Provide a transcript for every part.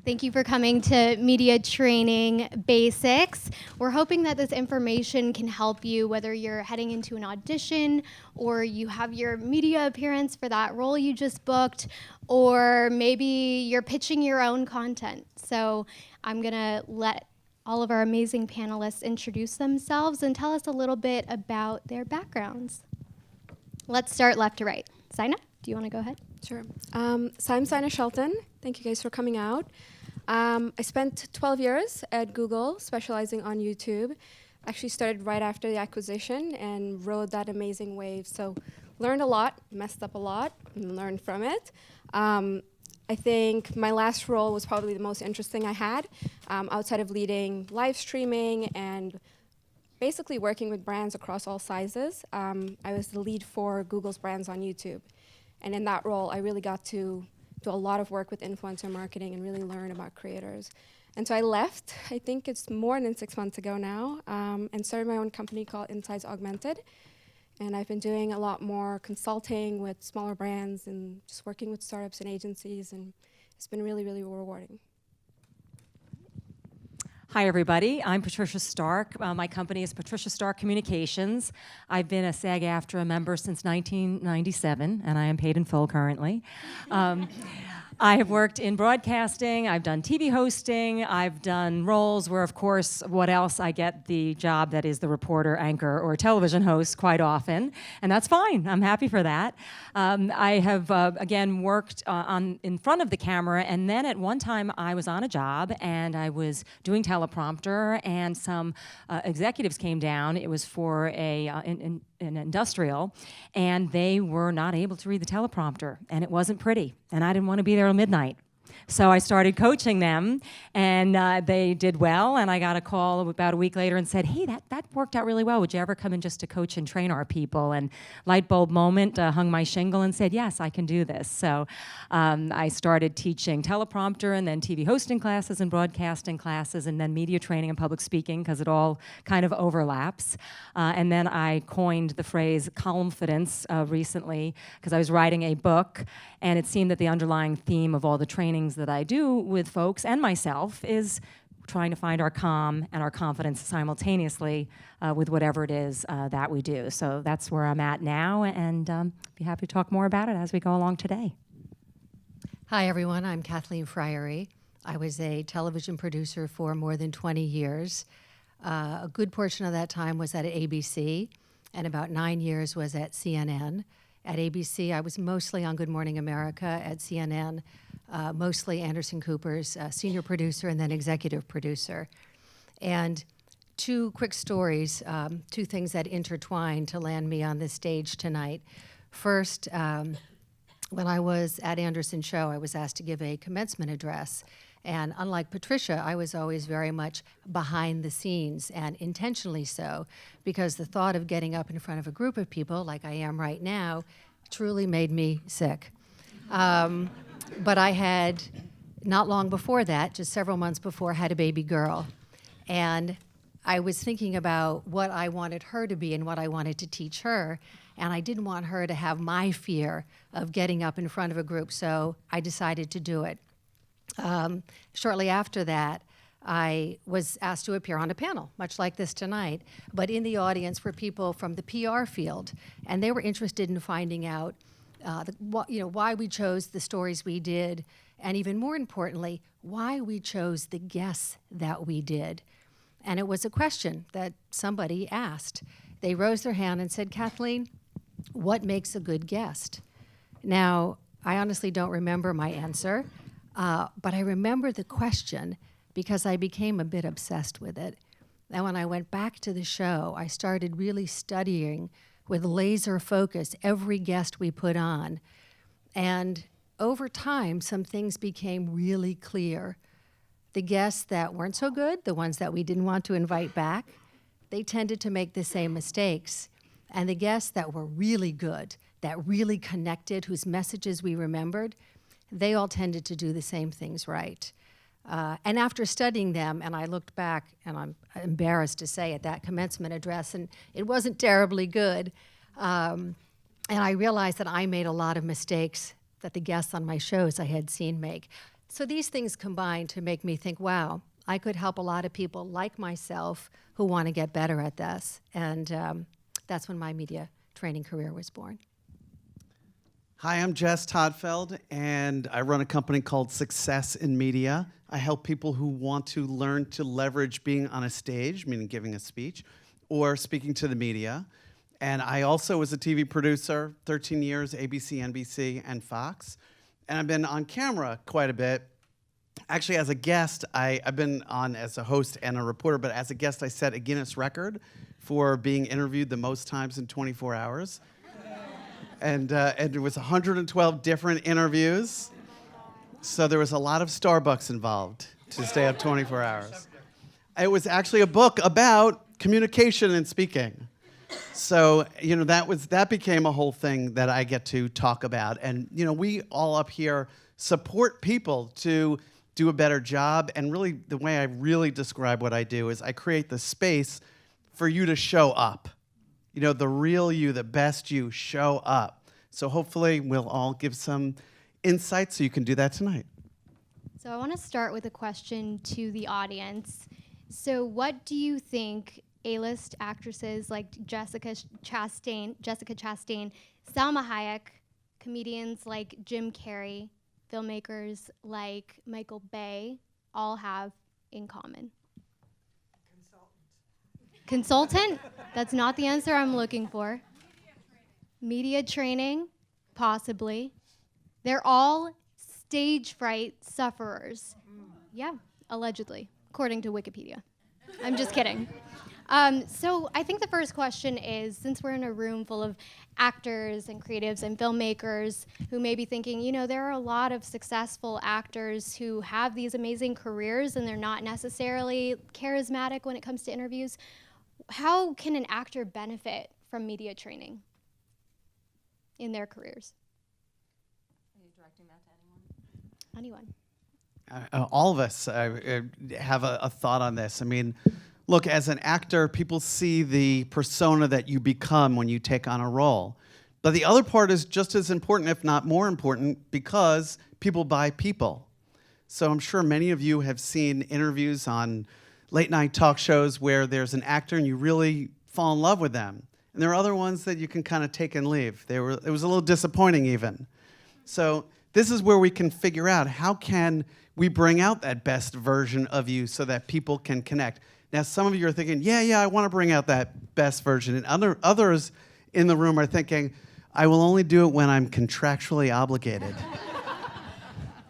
Thank you for coming to Media Training Basics. We're hoping that this information can help you whether you're heading into an audition or you have your media appearance for that role you just booked, or maybe you're pitching your own content. So I'm gonna let all of our amazing panelists introduce themselves and tell us a little bit about their backgrounds. Let's start left to right. Saina, do you want to go ahead? Sure. So I'm Saina Shelton. Thank you guys for coming out. I spent 12 years at Google, specializing on YouTube. Actually started right after the acquisition and rode that amazing wave. So learned a lot, messed up a lot, and learned from it. I think my last role was probably the most interesting I had, outside of leading live streaming and basically working with brands across all sizes. I was the lead for Google's brands on YouTube. And in that role, I really got to do a lot of work with influencer marketing and really learn about creators. And so I left, I think it's more than 6 months ago now, and started my own company called Insights Augmented. And I've been doing a lot more consulting with smaller brands and just working with startups and agencies, and it's been really, really rewarding. Hi, everybody. I'm Patricia Stark. My company is Patricia Stark Communications. I've been a SAG-AFTRA member since 1997, and I am paid in full currently. I have worked in broadcasting, I've done TV hosting, I've done roles where, of course, what else? I get the job that is the reporter, anchor, or television host quite often, and that's fine. I'm happy for that. I have, again, worked in front of the camera, and then at one time I was on a job, and I was doing teleprompter, and some executives came down. It was for an industrial, and they were not able to read the teleprompter, and it wasn't pretty, and I didn't want to be there till midnight. So I started coaching them, and they did well, and I got a call about a week later and said, hey, that worked out really well. Would you ever come in just to coach and train our people? And light bulb moment, hung my shingle and said, yes, I can do this. So I started teaching teleprompter and then TV hosting classes and broadcasting classes and then media training and public speaking because it all kind of overlaps. And then I coined the phrase columnfidence recently because I was writing a book, and it seemed that the underlying theme of all the trainings that I do with folks and myself is trying to find our calm and our confidence simultaneously with whatever it is that we do. So that's where I'm at now, and be happy to talk more about it as we go along today. Hi, everyone. I'm Kathleen Frye. I was a television producer for more than 20 years. A good portion of that time was at ABC, and about 9 years was at CNN. At ABC, I was mostly on Good Morning America. At CNN, mostly Anderson Cooper's senior producer and then executive producer. And two quick stories, two things that intertwined to land me on this stage tonight. First, when I was at Anderson's show, I was asked to give a commencement address. And unlike Patricia, I was always very much behind the scenes, and intentionally so, because the thought of getting up in front of a group of people, like I am right now, truly made me sick. But I had, not long before that, just several months before, had a baby girl. And I was thinking about what I wanted her to be and what I wanted to teach her, and I didn't want her to have my fear of getting up in front of a group, so I decided to do it. Shortly after that, I was asked to appear on a panel, much like this tonight, but in the audience were people from the PR field, and they were interested in finding out why we chose the stories we did, and even more importantly, why we chose the guests that we did. And it was a question that somebody asked. They rose their hand and said, Kathleen, what makes a good guest? Now, I honestly don't remember my answer, but I remember the question because I became a bit obsessed with it. And when I went back to the show, I started really studying with laser focus every guest we put on. And over time, some things became really clear. The guests that weren't so good, the ones that we didn't want to invite back, they tended to make the same mistakes. And the guests that were really good, that really connected, whose messages we remembered, they all tended to do the same things right. And after studying them, and I looked back, and I'm embarrassed to say at that commencement address, and it wasn't terribly good, and I realized that I made a lot of mistakes that the guests on my shows I had seen make. So these things combine to make me think, wow, I could help a lot of people like myself who want to get better at this. And that's when my media training career was born. Hi, I'm Jess Todtfeld, and I run a company called Success in Media. I help people who want to learn to leverage being on a stage, meaning giving a speech, or speaking to the media. And I also was a TV producer, 13 years, ABC, NBC, and Fox. And I've been on camera quite a bit. Actually, as a guest, I've been on as a host and a reporter, but as a guest, I set a Guinness record for being interviewed the most times in 24 hours. And it was 112 different interviews. So there was a lot of Starbucks involved to stay up 24 hours. It was actually a book about communication and speaking. So, that became a whole thing that I get to talk about. And, we all up here support people to do a better job. And really, the way I really describe what I do is I create the space for you to show up. The real you, the best you, show up. So hopefully we'll all give some insight so you can do that tonight. So I want to start with a question to the audience. So what do you think A-list actresses like Jessica Chastain, Salma Hayek, comedians like Jim Carrey, filmmakers like Michael Bay all have in common? Consultant? That's not the answer I'm looking for. Media training, possibly. They're all stage fright sufferers. Yeah, allegedly, according to Wikipedia. I'm just kidding. So I think the first question is, since we're in a room full of actors and creatives and filmmakers who may be thinking, there are a lot of successful actors who have these amazing careers and they're not necessarily charismatic when it comes to interviews. How can an actor benefit from media training in their careers? Are you directing that to anyone? Anyone. All of us have a thought on this. I mean, look, as an actor, people see the persona that you become when you take on a role. But the other part is just as important, if not more important, because people buy people. So I'm sure many of you have seen interviews on late-night talk shows where there's an actor and you really fall in love with them. And there are other ones that you can kind of take and leave. It was a little disappointing even. So this is where we can figure out how can we bring out that best version of you so that people can connect. Now, some of you are thinking, yeah, I want to bring out that best version. And others in the room are thinking, I will only do it when I'm contractually obligated.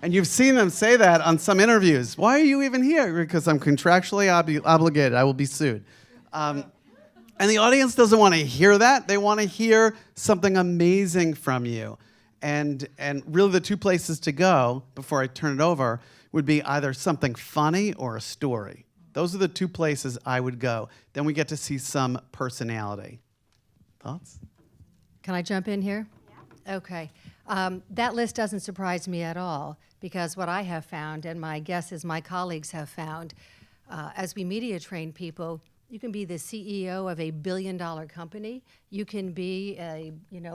And you've seen them say that on some interviews. Why are you even here? Because I'm contractually obligated. I will be sued. And the audience doesn't want to hear that. They want to hear something amazing from you. And really the two places to go, before I turn it over, would be either something funny or a story. Those are the two places I would go. Then we get to see some personality. Thoughts? Can I jump in here? Yeah. Okay. That list doesn't surprise me at all, because what I have found, and my guess is my colleagues have found, as we media train people, you can be the CEO of a billion-dollar company. You can be a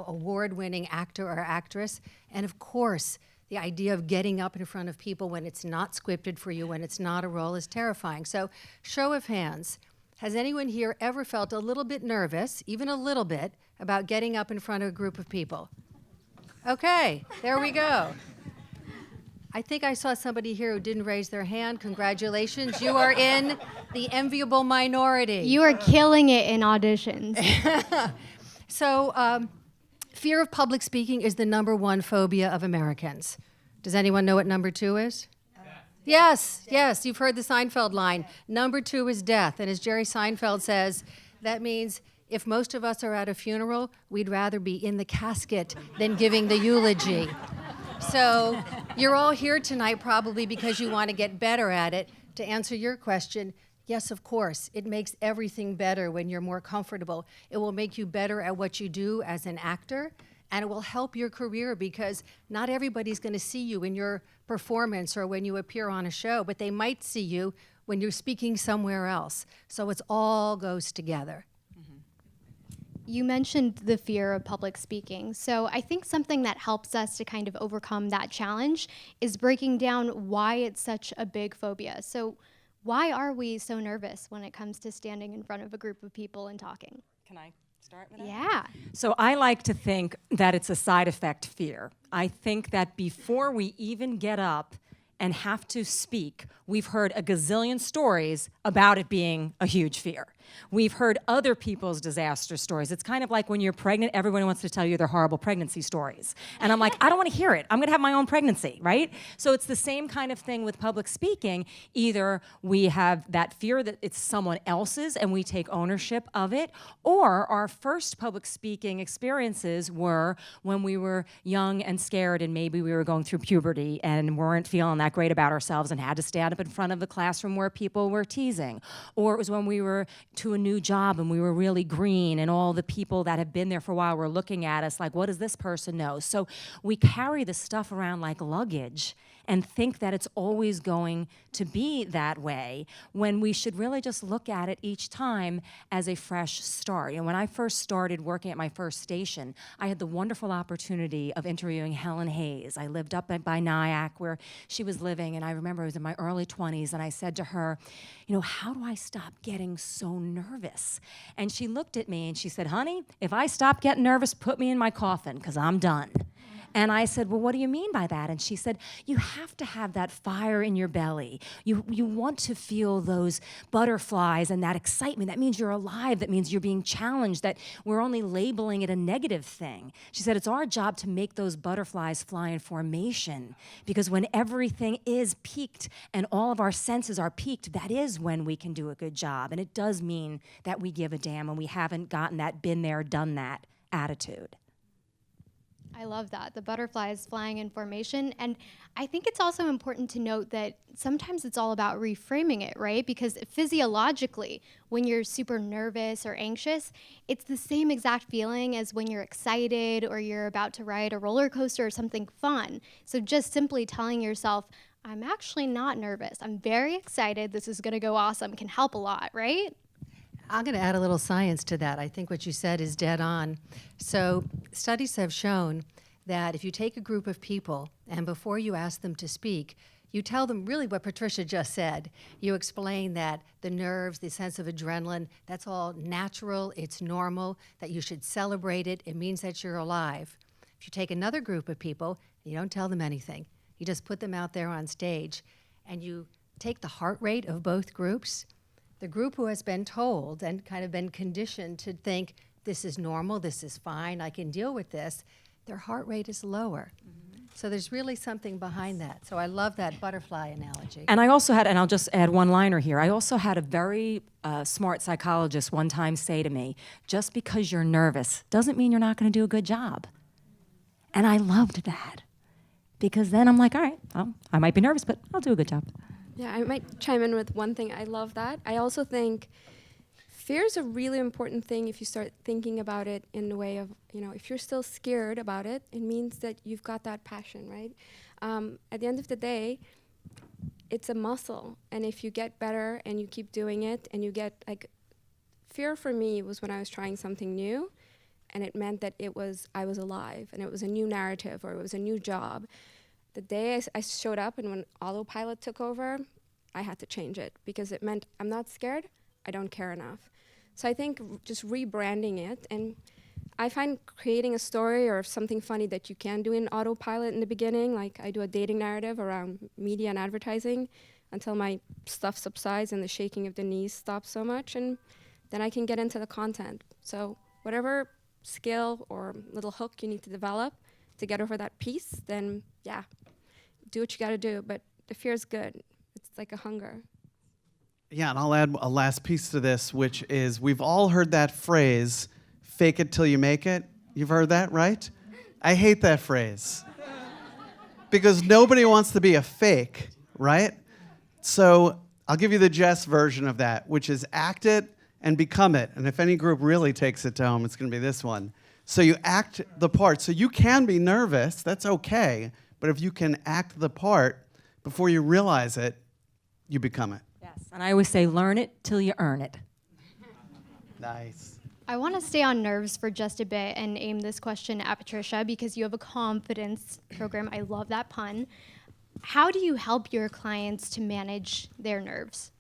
award-winning actor or actress, and of course, the idea of getting up in front of people when it's not scripted for you, when it's not a role, is terrifying. So, show of hands, has anyone here ever felt a little bit nervous, even a little bit, about getting up in front of a group of people? Okay, there we go. I think I saw somebody here who didn't raise their hand. Congratulations, you are in the enviable minority. You are killing it in auditions. So, fear of public speaking is the #1 phobia of Americans. Does anyone know what #2 is? Yes, you've heard the Seinfeld line. #2 is death. And as Jerry Seinfeld says, that means if most of us are at a funeral, we'd rather be in the casket than giving the eulogy. So you're all here tonight probably because you want to get better at it. To answer your question, yes, of course. It makes everything better when you're more comfortable. It will make you better at what you do as an actor, and it will help your career because not everybody's going to see you in your performance or when you appear on a show, but they might see you when you're speaking somewhere else. So it all goes together. You mentioned the fear of public speaking. So I think something that helps us to kind of overcome that challenge is breaking down why it's such a big phobia. So why are we so nervous when it comes to standing in front of a group of people and talking? Can I start with that? Yeah. So I like to think that it's a side effect fear. I think that before we even get up and have to speak, we've heard a gazillion stories about it being a huge fear. We've heard other people's disaster stories. It's kind of like when you're pregnant, everyone wants to tell you their horrible pregnancy stories. And I'm like, I don't want to hear it. I'm going to have my own pregnancy, right? So it's the same kind of thing with public speaking. Either we have that fear that it's someone else's and we take ownership of it, or our first public speaking experiences were when we were young and scared and maybe we were going through puberty and weren't feeling that great about ourselves and had to stand up in front of the classroom where people were teasing. Or it was when we were to a new job and we were really green and all the people that have been there for a while were looking at us like, what does this person know? So we carry this stuff around like luggage and think that it's always going to be that way when we should really just look at it each time as a fresh start. And when I first started working at my first station, I had the wonderful opportunity of interviewing Helen Hayes. I lived up by Nyack where she was living, and I remember I was in my early 20s, and I said to her, you know, how do I stop getting so nervous? And she looked at me and she said, honey, if I stop getting nervous, put me in my coffin, because I'm done. And I said, well, what do you mean by that? And she said, you have to have that fire in your belly. You want to feel those butterflies and that excitement. That means you're alive. That means you're being challenged, that we're only labeling it a negative thing. She said, it's our job to make those butterflies fly in formation, because when everything is peaked and all of our senses are peaked, that is when we can do a good job. And it does mean that we give a damn and we haven't gotten that been there, done that attitude. I love that, the butterflies flying in formation. And I think it's also important to note that sometimes it's all about reframing it, right? Because physiologically, when you're super nervous or anxious, it's the same exact feeling as when you're excited or you're about to ride a roller coaster or something fun. So just simply telling yourself, I'm actually not nervous, I'm very excited, this is gonna go awesome, can help a lot, right? I'm going to add a little science to that. I think what you said is dead on. So studies have shown that if you take a group of people and before you ask them to speak, you tell them really what Patricia just said. You explain that the nerves, the sense of adrenaline, that's all natural, it's normal, that you should celebrate it. It means that you're alive. If you take another group of people, you don't tell them anything. You just put them out there on stage and you take the heart rate of both groups. The group who has been told and kind of been conditioned to think, this is normal, this is fine, I can deal with this, their heart rate is lower. Mm-hmm. So there's really something behind that. So I love that butterfly analogy. And I also had, and I'll just add one liner here, I also had a very smart psychologist one time say to me, just because you're nervous doesn't mean you're not going to do a good job. And I loved that. Because then I'm like, all right, well, I might be nervous, but I'll do a good job. Yeah, I might chime in with one thing. I love that. I also think fear is a really important thing if you start thinking about it in the way of, you know, if you're still scared about it, it means that you've got that passion, right? At the end of the day, it's a muscle. And if you get better and you keep doing it and you get, like, fear for me was when I was trying something new and it meant that I was alive and it was a new narrative or it was a new job. The day I showed up and when autopilot took over, I had to change it because it meant I'm not scared, I don't care enough. So I think just rebranding it, and I find creating a story or something funny that you can do in autopilot in the beginning, like I do a dating narrative around media and advertising until my stuff subsides and the shaking of the knees stops so much, and then I can get into the content. So whatever skill or little hook you need to develop to get over that piece, then yeah, do what you got to do. But the fear is good. It's like a hunger. Yeah, and I'll add a last piece to this, which is we've all heard that phrase, fake it till you make it. You've heard that, right? I hate that phrase because nobody wants to be a fake, right? So I'll give you the Jess version of that, which is act it and become it. And if any group really takes it to home, it's going to be this one. So you act the part. So you can be nervous. That's okay. But if you can act the part before you realize it, you become it. Yes, and I always say, learn it till you earn it. Nice. I want to stay on nerves for just a bit and aim this question at Patricia because you have a confidence program. I love that pun. How do you help your clients to manage their nerves?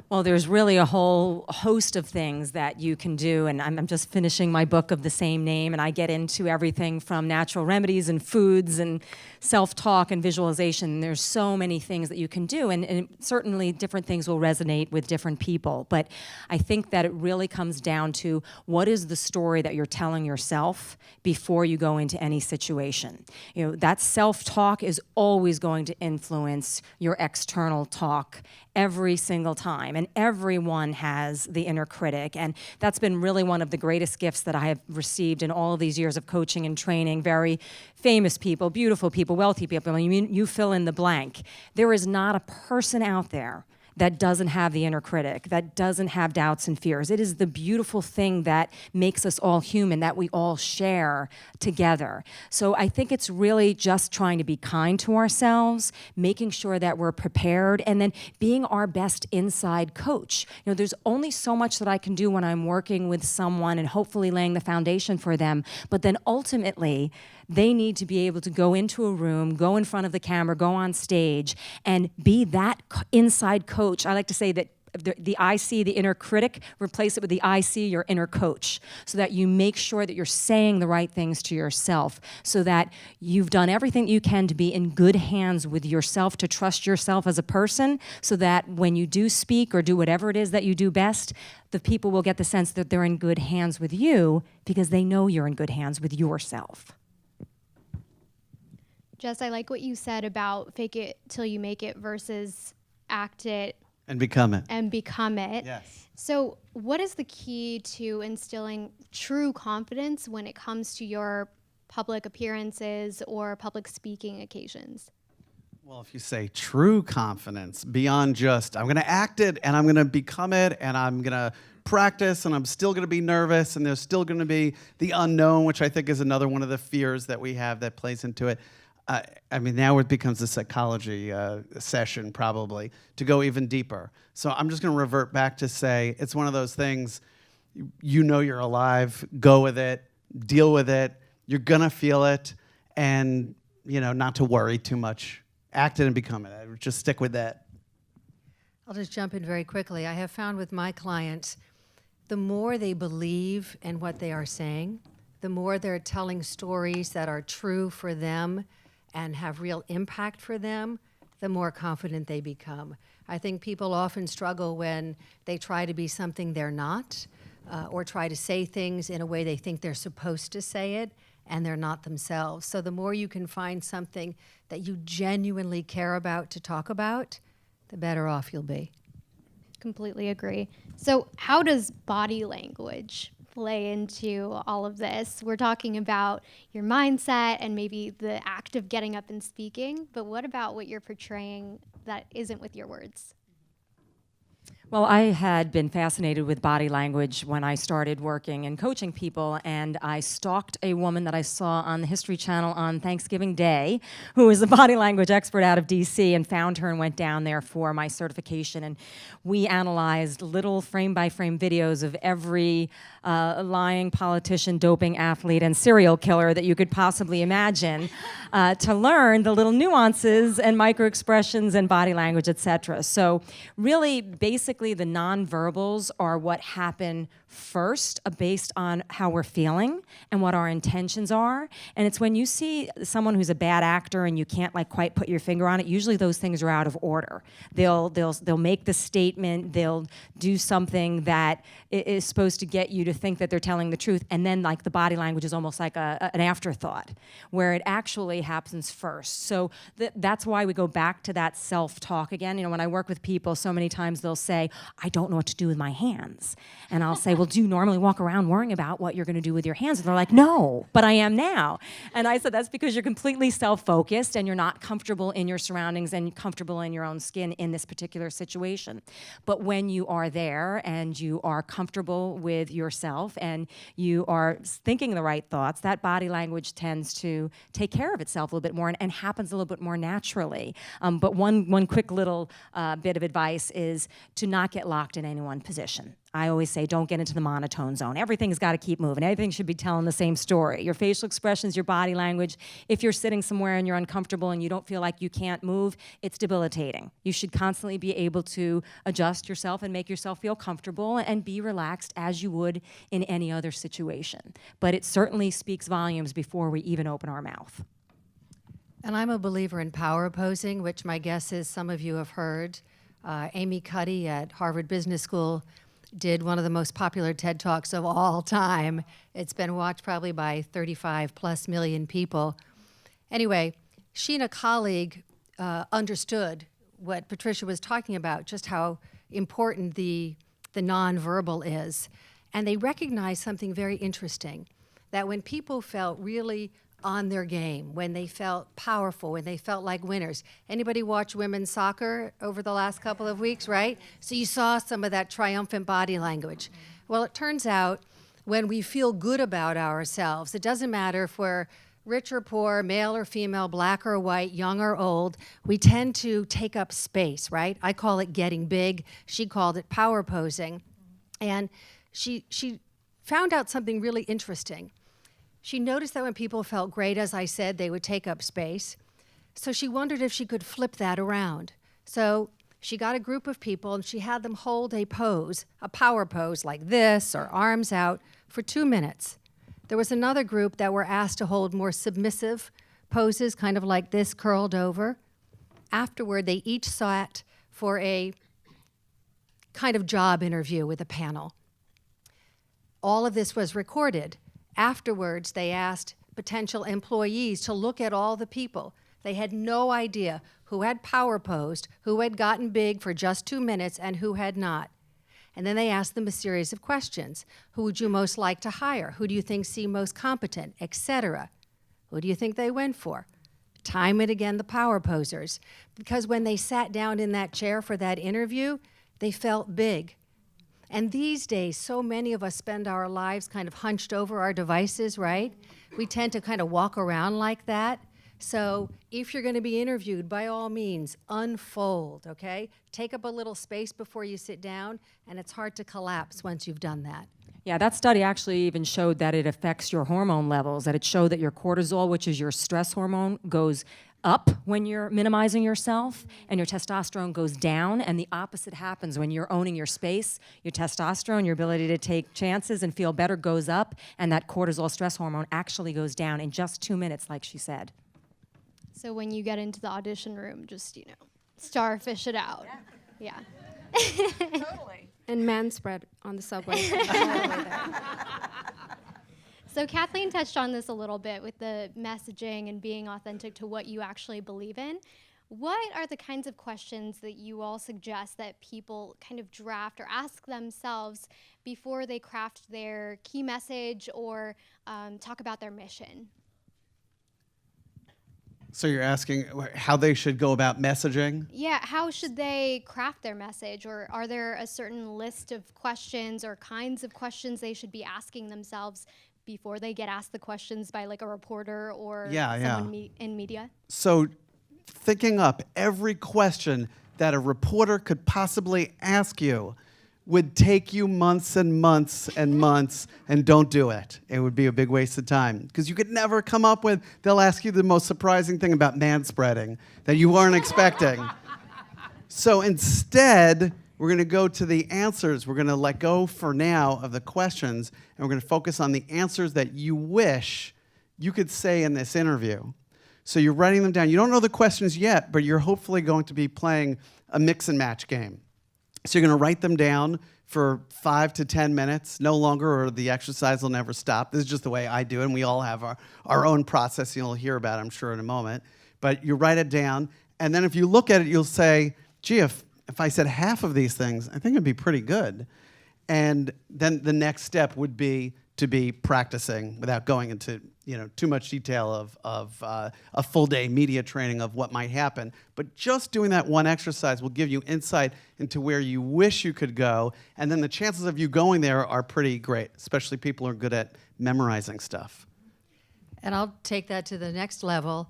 Well, there's really a whole host of things that you can do, and I'm just finishing my book of the same name, and I get into everything from natural remedies and foods and self-talk and visualization. There's so many things that you can do, and certainly different things will resonate with different people, but I think that it really comes down to what is the story that you're telling yourself before you go into any situation. You know, that self-talk is always going to influence your external talk every single time, and everyone has the inner critic, and that's been really one of the greatest gifts that I have received in all of these years of coaching and training. Very famous people, beautiful people, wealthy people, I mean, you fill in the blank. There is not a person out there that doesn't have the inner critic, that doesn't have doubts and fears. It is the beautiful thing that makes us all human, that we all share together. So I think it's really just trying to be kind to ourselves, making sure that we're prepared, and then being our best inside coach. You know, there's only so much that I can do when I'm working with someone and hopefully laying the foundation for them, but then ultimately, they need to be able to go into a room, go in front of the camera, go on stage, and be that inside coach. I like to say that the IC, the inner critic, replace it with the IC, your inner coach, so that you make sure that you're saying the right things to yourself, so that you've done everything you can to be in good hands with yourself, to trust yourself as a person, so that when you do speak or do whatever it is that you do best, the people will get the sense that they're in good hands with you because they know you're in good hands with yourself. Jess, I like what you said about fake it till you make it versus act it And become it. and become it. Yes. So what is the key to instilling true confidence when it comes to your public appearances or public speaking occasions? Well, if you say true confidence, beyond just, I'm going to act it and I'm going to become it and I'm going to practice and I'm still going to be nervous and there's still going to be the unknown, which I think is another one of the fears that we have that plays into it. I mean, now it becomes a psychology session probably to go even deeper. So I'm just going to revert back to say it's one of those things, you know you're alive, go with it, deal with it, you're going to feel it, and, you know, not to worry too much. Act it and become it. I would just stick with that. I'll just jump in very quickly. I have found with my clients, the more they believe in what they are saying, the more they're telling stories that are true for them and have real impact for them, the more confident they become. I think people often struggle when they try to be something they're not, or try to say things in a way they think they're supposed to say it, and they're not themselves. So the more you can find something that you genuinely care about to talk about, the better off you'll be. Completely agree. So how does body language play into all of this? We're talking about your mindset and maybe the act of getting up and speaking, but what about what you're portraying that isn't with your words? Well, I had been fascinated with body language when I started working and coaching people, and I stalked a woman that I saw on the History Channel on Thanksgiving Day, who was a body language expert out of DC, and found her and went down there for my certification. And we analyzed little frame-by-frame videos of every lying politician, doping athlete, and serial killer that you could possibly imagine to learn the little nuances and micro-expressions and body language, etc. So really, basically, the nonverbals are what happen first based on how we're feeling and what our intentions are. And it's when you see someone who's a bad actor and you can't like quite put your finger on it, usually those things are out of order. They'll make the statement, they'll do something that is supposed to get you to think that they're telling the truth, and then like the body language is almost like an afterthought, where it actually happens first. So that's why we go back to that self-talk again. You know, when I work with people, so many times they'll say, I don't know what to do with my hands. And I'll say, well, do you normally walk around worrying about what you're going to do with your hands? And they're like, no, but I am now. And I said, that's because you're completely self-focused and you're not comfortable in your surroundings and comfortable in your own skin in this particular situation. But when you are there and you are comfortable with yourself and you are thinking the right thoughts, that body language tends to take care of itself a little bit more and happens a little bit more naturally. But one quick little bit of advice is to not get locked in any one position. I always say, don't get into the monotone zone. Everything's got to keep moving. Everything should be telling the same story. Your facial expressions, your body language. If you're sitting somewhere and you're uncomfortable and you don't feel like you can't move, it's debilitating. You should constantly be able to adjust yourself and make yourself feel comfortable and be relaxed as you would in any other situation. But it certainly speaks volumes before we even open our mouth. And I'm a believer in power posing, which my guess is some of you have heard. Amy Cuddy at Harvard Business School did one of the most popular TED Talks of all time. It's been watched probably by 35+ million people. Anyway, she and a colleague understood what Patricia was talking about, just how important the nonverbal is. And they recognized something very interesting, that when people felt really on their game, when they felt powerful, when they felt like winners. Anybody watch women's soccer over the last couple of weeks, right? So you saw some of that triumphant body language. Well, it turns out when we feel good about ourselves, it doesn't matter if we're rich or poor, male or female, black or white, young or old, we tend to take up space, right? I call it getting big. She called it power posing. And she found out something really interesting. She noticed that when people felt great, as I said, they would take up space. So she wondered if she could flip that around. So she got a group of people and she had them hold a pose, a power pose like this or arms out for 2 minutes. There was another group that were asked to hold more submissive poses, kind of like this, curled over. Afterward, they each sat for a kind of job interview with a panel. All of this was recorded. Afterwards, they asked potential employees to look at all the people. They had no idea who had power posed, who had gotten big for just 2 minutes, and who had not. And then they asked them a series of questions. Who would you most like to hire? Who do you think seemed most competent, etc.? Who do you think they went for? Time and again, the power posers. Because when they sat down in that chair for that interview, they felt big. And these days, so many of us spend our lives kind of hunched over our devices, right? We tend to kind of walk around like that. So if you're going to be interviewed, by all means, unfold, okay? Take up a little space before you sit down, and it's hard to collapse once you've done that. Yeah, that study actually even showed that it affects your hormone levels, that it showed that your cortisol, which is your stress hormone, goes up when you're minimizing yourself, and your testosterone goes down, and the opposite happens when you're owning your space. Your testosterone, your ability to take chances and feel better, goes up, and that cortisol stress hormone actually goes down in just 2 minutes, like she said. So when you get into the audition room, just, starfish it out. Yeah. Totally. And man spread on the subway. So Kathleen touched on this a little bit with the messaging and being authentic to what you actually believe in. What are the kinds of questions that you all suggest that people kind of draft or ask themselves before they craft their key message or talk about their mission? So you're asking how they should go about messaging? Yeah, how should they craft their message? Or are there a certain list of questions or kinds of questions they should be asking themselves before they get asked the questions by like a reporter or someone in media? So thinking up every question that a reporter could possibly ask you would take you months and months and months, and don't do it. It would be a big waste of time because you could never come up with, they'll ask you the most surprising thing about manspreading that you weren't expecting. So instead, we're going to go to the answers. We're going to let go for now of the questions, and we're going to focus on the answers that you wish you could say in this interview. So you're writing them down. You don't know the questions yet, but you're hopefully going to be playing a mix and match game. So you're going to write them down for 5 to 10 minutes, no longer, or the exercise will never stop. This is just the way I do it, and we all have our own process you'll hear about, I'm sure, in a moment. But you write it down, and then if you look at it, you'll say, gee, if I said half of these things, I think it'd be pretty good. And then the next step would be to be practicing without going into too much detail of a full day media training of what might happen. But just doing that one exercise will give you insight into where you wish you could go. And then the chances of you going there are pretty great, especially people who are good at memorizing stuff. And I'll take that to the next level.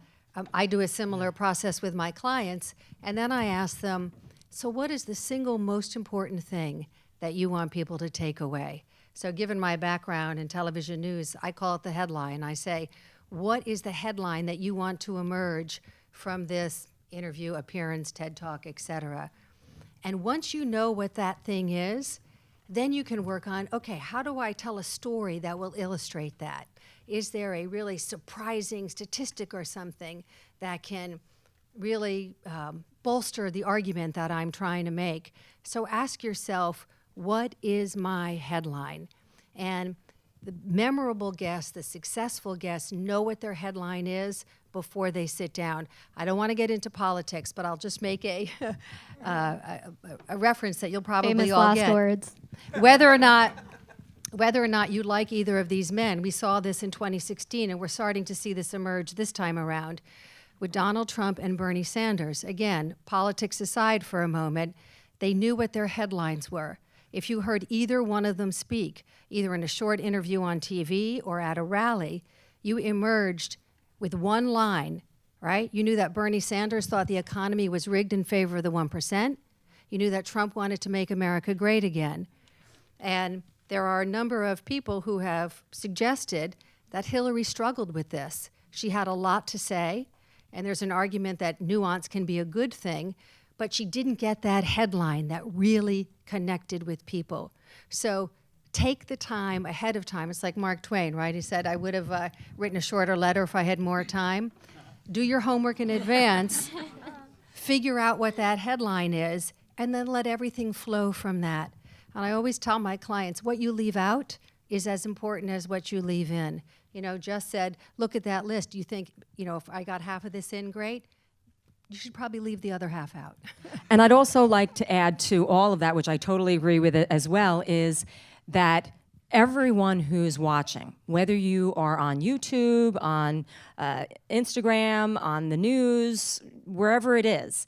I do a similar process with my clients, and then I ask them, so what is the single most important thing that you want people to take away. So given my background in television news, I call it the headline. I say, what is the headline that you want to emerge from this interview, appearance, TED Talk, et cetera? And once you know what that thing is, then you can work on, okay, how do I tell a story that will illustrate that? Is there a really surprising statistic or something that can really bolster the argument that I'm trying to make? So ask yourself, what is my headline? And the memorable guests, the successful guests, know what their headline is before they sit down. I don't want to get into politics, but I'll just make a reference that you'll probably Famous all last get. words. Whether or not you like either of these men, we saw this in 2016, and we're starting to see this emerge this time around with Donald Trump and Bernie Sanders. Again, politics aside for a moment, they knew what their headlines were. If you heard either one of them speak, either in a short interview on TV or at a rally, you emerged with one line, right? You knew that Bernie Sanders thought the economy was rigged in favor of the 1%. You knew that Trump wanted to make America great again. And there are a number of people who have suggested that Hillary struggled with this. She had a lot to say, and there's an argument that nuance can be a good thing, but she didn't get that headline that really connected with people. So take the time ahead of time. It's like Mark Twain, right? He said, I would have written a shorter letter if I had more time. Do your homework in advance, figure out what that headline is, and then let everything flow from that. And I always tell my clients, what you leave out is as important as what you leave in. You know, Jess said, look at that list. Do you think, you know, if I got half of this in, great? You should probably leave the other half out. And I'd also like to add to all of that, which I totally agree with it as well, is that everyone who's watching, whether you are on YouTube, on Instagram, on the news, wherever it is,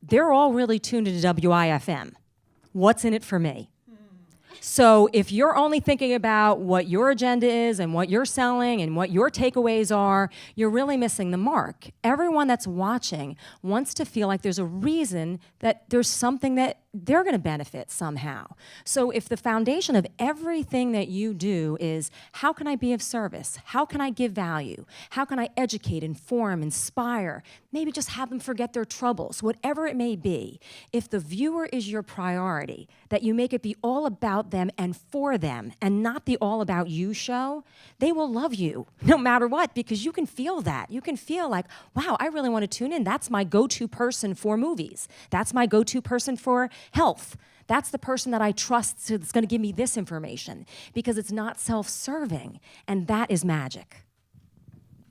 they're all really tuned into WIFM. What's in it for me? So if you're only thinking about what your agenda is and what you're selling and what your takeaways are, you're really missing the mark. Everyone that's watching wants to feel like there's a reason that there's something that they're going to benefit somehow. So if the foundation of everything that you do is, how can I be of service? How can I give value? How can I educate, inform, inspire? Maybe just have them forget their troubles, whatever it may be. If the viewer is your priority, that you make it be all about them and for them and not the all about you show, they will love you no matter what, because you can feel that. You can feel like, wow, I really want to tune in. That's my go-to person for movies. That's my go-to person for health. That's the person that I trust that's going to give me this information, because it's not self-serving, and that is magic.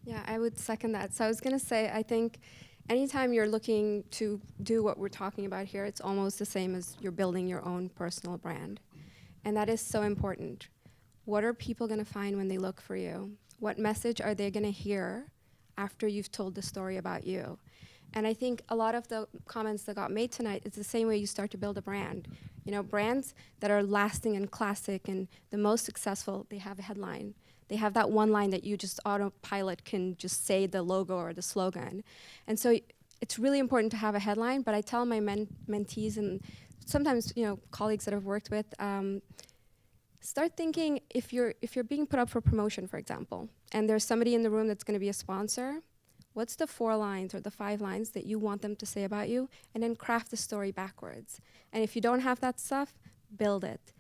Yeah, I would second that. So I was going to say, I think anytime you're looking to do what we're talking about here, it's almost the same as you're building your own personal brand. And that is so important. What are people going to find when they look for you? What message are they going to hear after you've told the story about you? And I think a lot of the comments that got made tonight, it's the same way you start to build a brand. You know, brands that are lasting and classic and the most successful, they have a headline. They have that one line that you just autopilot can just say the logo or the slogan. And so it's really important to have a headline, but I tell my mentees and sometimes, you know, colleagues that I've worked with, start thinking if you're being put up for promotion, for example, and there's somebody in the room that's going to be a sponsor, what's the 4 lines or the 5 lines that you want them to say about you? And then craft the story backwards. And if you don't have that stuff, build it.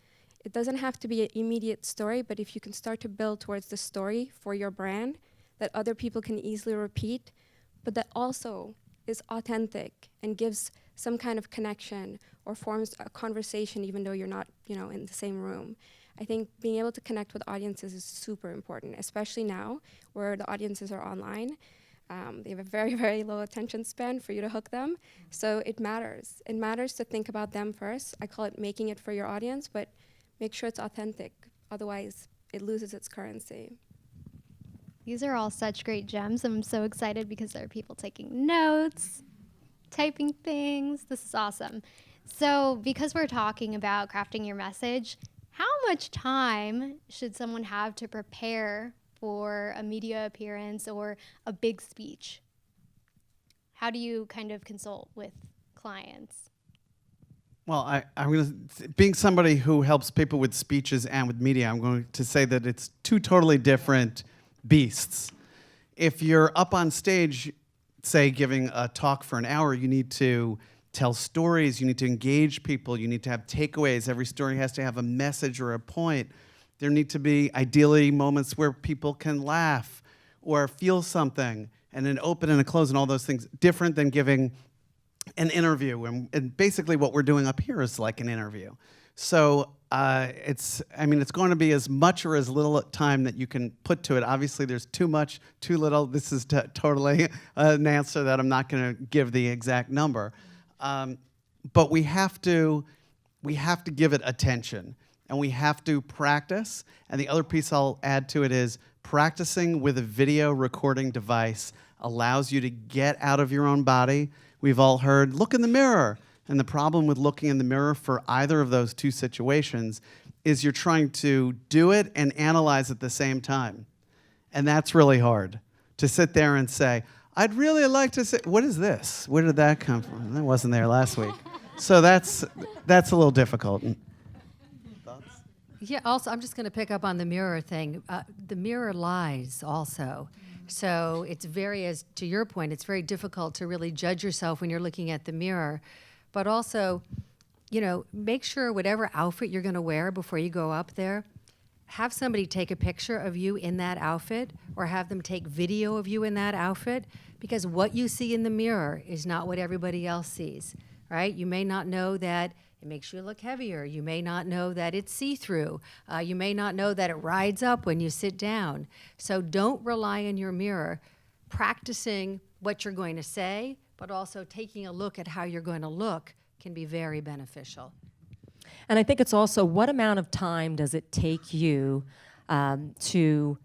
It doesn't have to be an immediate story, but if you can start to build towards the story for your brand that other people can easily repeat, but that also is authentic and gives some kind of connection or forms a conversation even though you're not, you know, in the same room. I think being able to connect with audiences is super important, especially now where the audiences are online. They have a very, very low attention span for you to hook them. So it matters. It matters to think about them first. I call it making it for your audience, but make sure it's authentic. Otherwise, it loses its currency. These are all such great gems. I'm so excited because there are people taking notes, typing things. This is awesome. So because we're talking about crafting your message, how much time should someone have to prepare for a media appearance or a big speech? How do you kind of consult with clients? Well, I'm going to, being somebody who helps people with speeches and with media, I'm going to say that it's two totally different beasts. If you're up on stage, say, giving a talk for an hour, you need to tell stories, you need to engage people, you need to have takeaways. Every story has to have a message or a point. There need to be, ideally, moments where people can laugh or feel something, and an open and a close and all those things, different than giving an interview. And basically what we're doing up here is like an interview. So it's going to be as much or as little time that you can put to it. Obviously, there's too much, too little. This is totally an answer that I'm not going to give the exact number. But we have to give it attention, and we have to practice. And the other piece I'll add to it is practicing with a video recording device allows you to get out of your own body. We've all heard, look in the mirror. And the problem with looking in the mirror for either of those two situations is you're trying to do it and analyze at the same time. And that's really hard, to sit there and say, I'd really like to say, what is this? Where did that come from? That wasn't there last week. So that's a little difficult. Thoughts? Yeah, also, I'm just going to pick up on the mirror thing. The mirror lies also. So it's as to your point, it's very difficult to really judge yourself when you're looking at the mirror. But also, make sure whatever outfit you're going to wear before you go up there, have somebody take a picture of you in that outfit or have them take video of you in that outfit, because what you see in the mirror is not what everybody else sees, right? You may not know that it makes you look heavier. You may not know that it's see-through. You may not know that it rides up when you sit down. So don't rely on your mirror. Practicing what you're going to say, but also taking a look at how you're going to look can be very beneficial. And I think it's also, what amount of time does it take you to,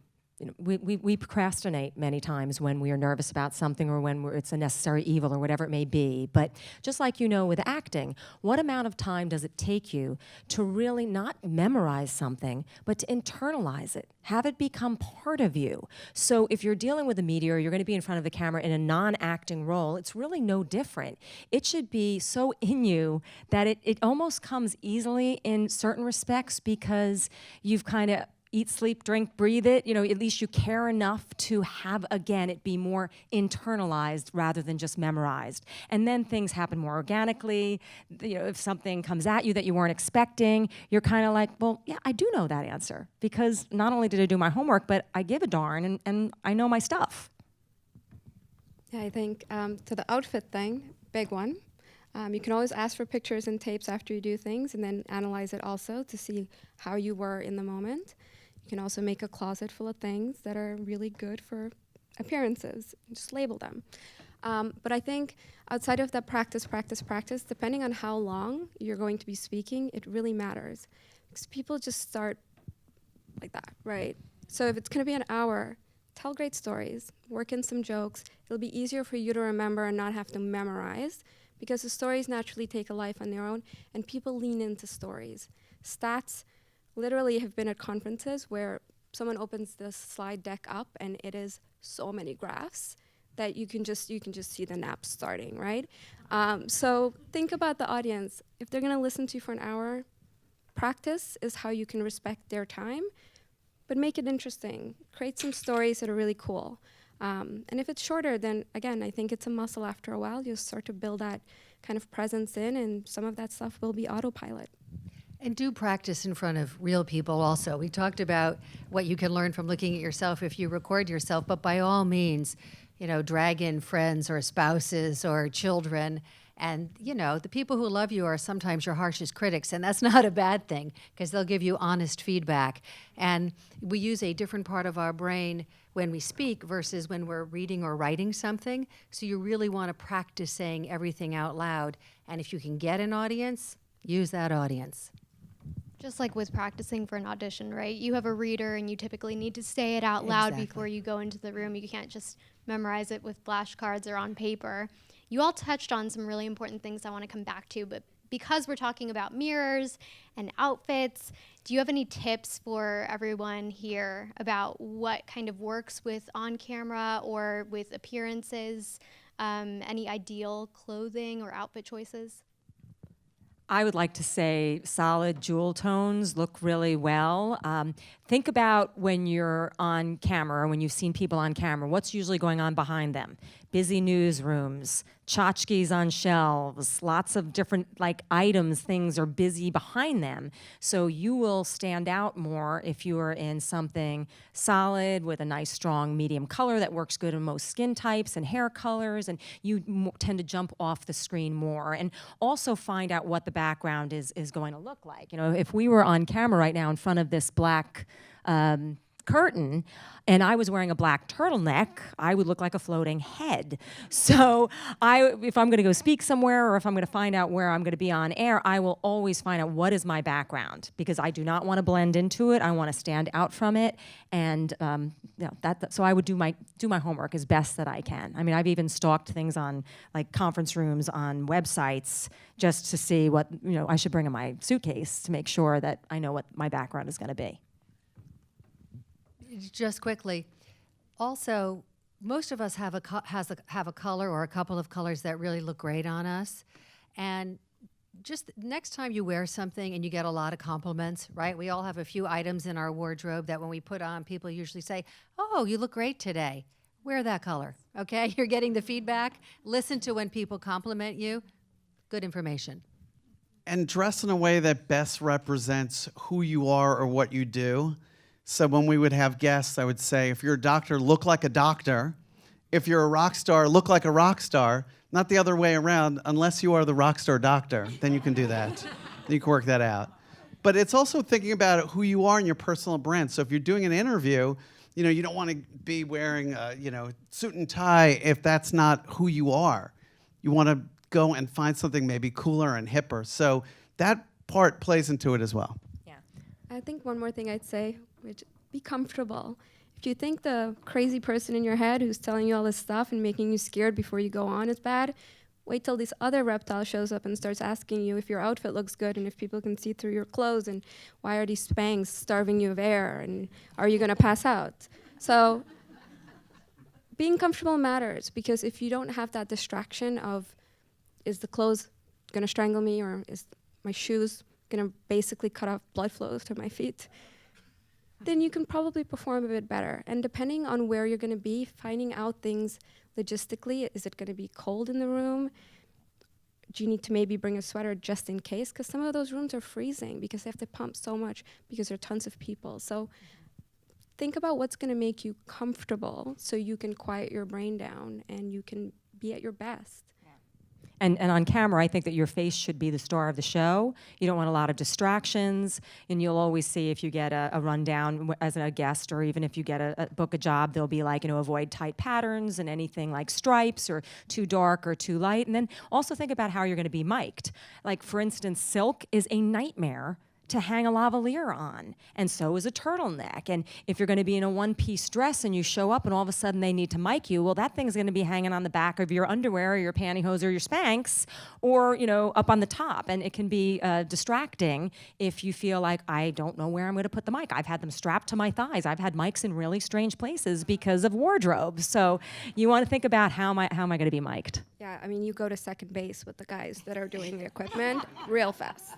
we procrastinate many times when we are nervous about something or when it's a necessary evil or whatever it may be. But just like with acting, what amount of time does it take you to really not memorize something, but to internalize it? Have it become part of you. So if you're dealing with the media or you're going to be in front of the camera in a non-acting role, it's really no different. It should be so in you that it almost comes easily in certain respects, because you've kind of eat, sleep, drink, breathe it. At least you care enough to have, again, it be more internalized rather than just memorized. And then things happen more organically. If something comes at you that you weren't expecting, you're kind of like, well, yeah, I do know that answer, because not only did I do my homework, but I give a darn and I know my stuff. Yeah, I think to the outfit thing, big one. You can always ask for pictures and tapes after you do things, and then analyze it also to see how you were in the moment. You can also make a closet full of things that are really good for appearances. Just label them. But I think outside of that practice, depending on how long you're going to be speaking, it really matters. Because people just start like that, right? So if it's going to be an hour, tell great stories, work in some jokes. It'll be easier for you to remember and not have to memorize, because the stories naturally take a life on their own, and people lean into stories. Stats literally have been at conferences where someone opens the slide deck up and it is so many graphs that you can just see the naps starting, right? So think about the audience. If they're gonna listen to you for an hour, practice is how you can respect their time, but make it interesting. Create some stories that are really cool. And if it's shorter, then again, I think it's a muscle after a while. You'll start to build that kind of presence in, and some of that stuff will be autopilot. And do practice in front of real people also. We talked about what you can learn from looking at yourself if you record yourself, but by all means, drag in friends or spouses or children. And, the people who love you are sometimes your harshest critics, and that's not a bad thing, because they'll give you honest feedback. And we use a different part of our brain when we speak versus when we're reading or writing something. So you really want to practice saying everything out loud. And if you can get an audience, use that audience. Just like with practicing for an audition, right? You have a reader and you typically need to say it out loud Exactly. before you go into the room. You can't just memorize it with flashcards or on paper. You all touched on some really important things I want to come back to, but because we're talking about mirrors and outfits, do you have any tips for everyone here about what kind of works with on camera or with appearances? Any ideal clothing or outfit choices? I would like to say solid jewel tones look really well. Think about when you're on camera, when you've seen people on camera, what's usually going on behind them? Busy newsrooms, tchotchkes on shelves, lots of different items, things are busy behind them. So you will stand out more if you are in something solid with a nice strong medium color that works good in most skin types and hair colors, and you tend to jump off the screen more. And also find out what the background is going to look like. You know, if we were on camera right now in front of this black curtain and I was wearing a black turtleneck, I would look like a floating head. So if I'm going to go speak somewhere or if I'm going to find out where I'm going to be on air, I will always find out what is my background, because I do not want to blend into it. I want to stand out from it, and so I would do my homework as best that I can. I mean, I've even stalked things on conference rooms on websites just to see what I should bring in my suitcase to make sure that I know what my background is going to be. Just quickly, also, most of us have a color or a couple of colors that really look great on us. And just next time you wear something and you get a lot of compliments, right? We all have a few items in our wardrobe that when we put on, people usually say, "Oh, you look great today. Wear that color," okay? You're getting the feedback. Listen to when people compliment you. Good information. And dress in a way that best represents who you are or what you do. So when we would have guests, I would say, if you're a doctor, look like a doctor. If you're a rock star, look like a rock star. Not the other way around. Unless you are the rock star doctor, then you can do that. Then you can work that out. But it's also thinking about who you are and your personal brand. So if you're doing an interview, you don't want to be wearing a, suit and tie if that's not who you are. You want to go and find something maybe cooler and hipper. So that part plays into it as well. Yeah. I think one more thing I'd say, which be comfortable. If you think the crazy person in your head who's telling you all this stuff and making you scared before you go on is bad, wait till this other reptile shows up and starts asking you if your outfit looks good and if people can see through your clothes and why are these Spanx starving you of air and are you going to pass out? So being comfortable matters, because if you don't have that distraction of, is the clothes going to strangle me or is my shoes going to basically cut off blood flow to my feet, then you can probably perform a bit better. And depending on where you're going to be, finding out things logistically, is it going to be cold in the room? Do you need to maybe bring a sweater just in case? Because some of those rooms are freezing because they have to pump so much because there are tons of people. So think about what's going to make you comfortable so you can quiet your brain down and you can be at your best. And on camera, I think that your face should be the star of the show. You don't want a lot of distractions, and you'll always see if you get a rundown as a guest, or even if you get book a job, they'll be avoid tight patterns and anything like stripes or too dark or too light. And then also think about how you're going to be mic'd. Like, for instance, silk is a nightmare to hang a lavalier on, and so is a turtleneck. And if you're going to be in a one-piece dress and you show up and all of a sudden they need to mic you, well, that thing's going to be hanging on the back of your underwear or your pantyhose or your Spanx, or up on the top, and it can be distracting if you feel like, I don't know where I'm going to put the mic. I've had them strapped to my thighs. I've had mics in really strange places because of wardrobe. So you want to think about how am I going to be mic'd? Yeah, I mean, you go to second base with the guys that are doing the equipment real fast.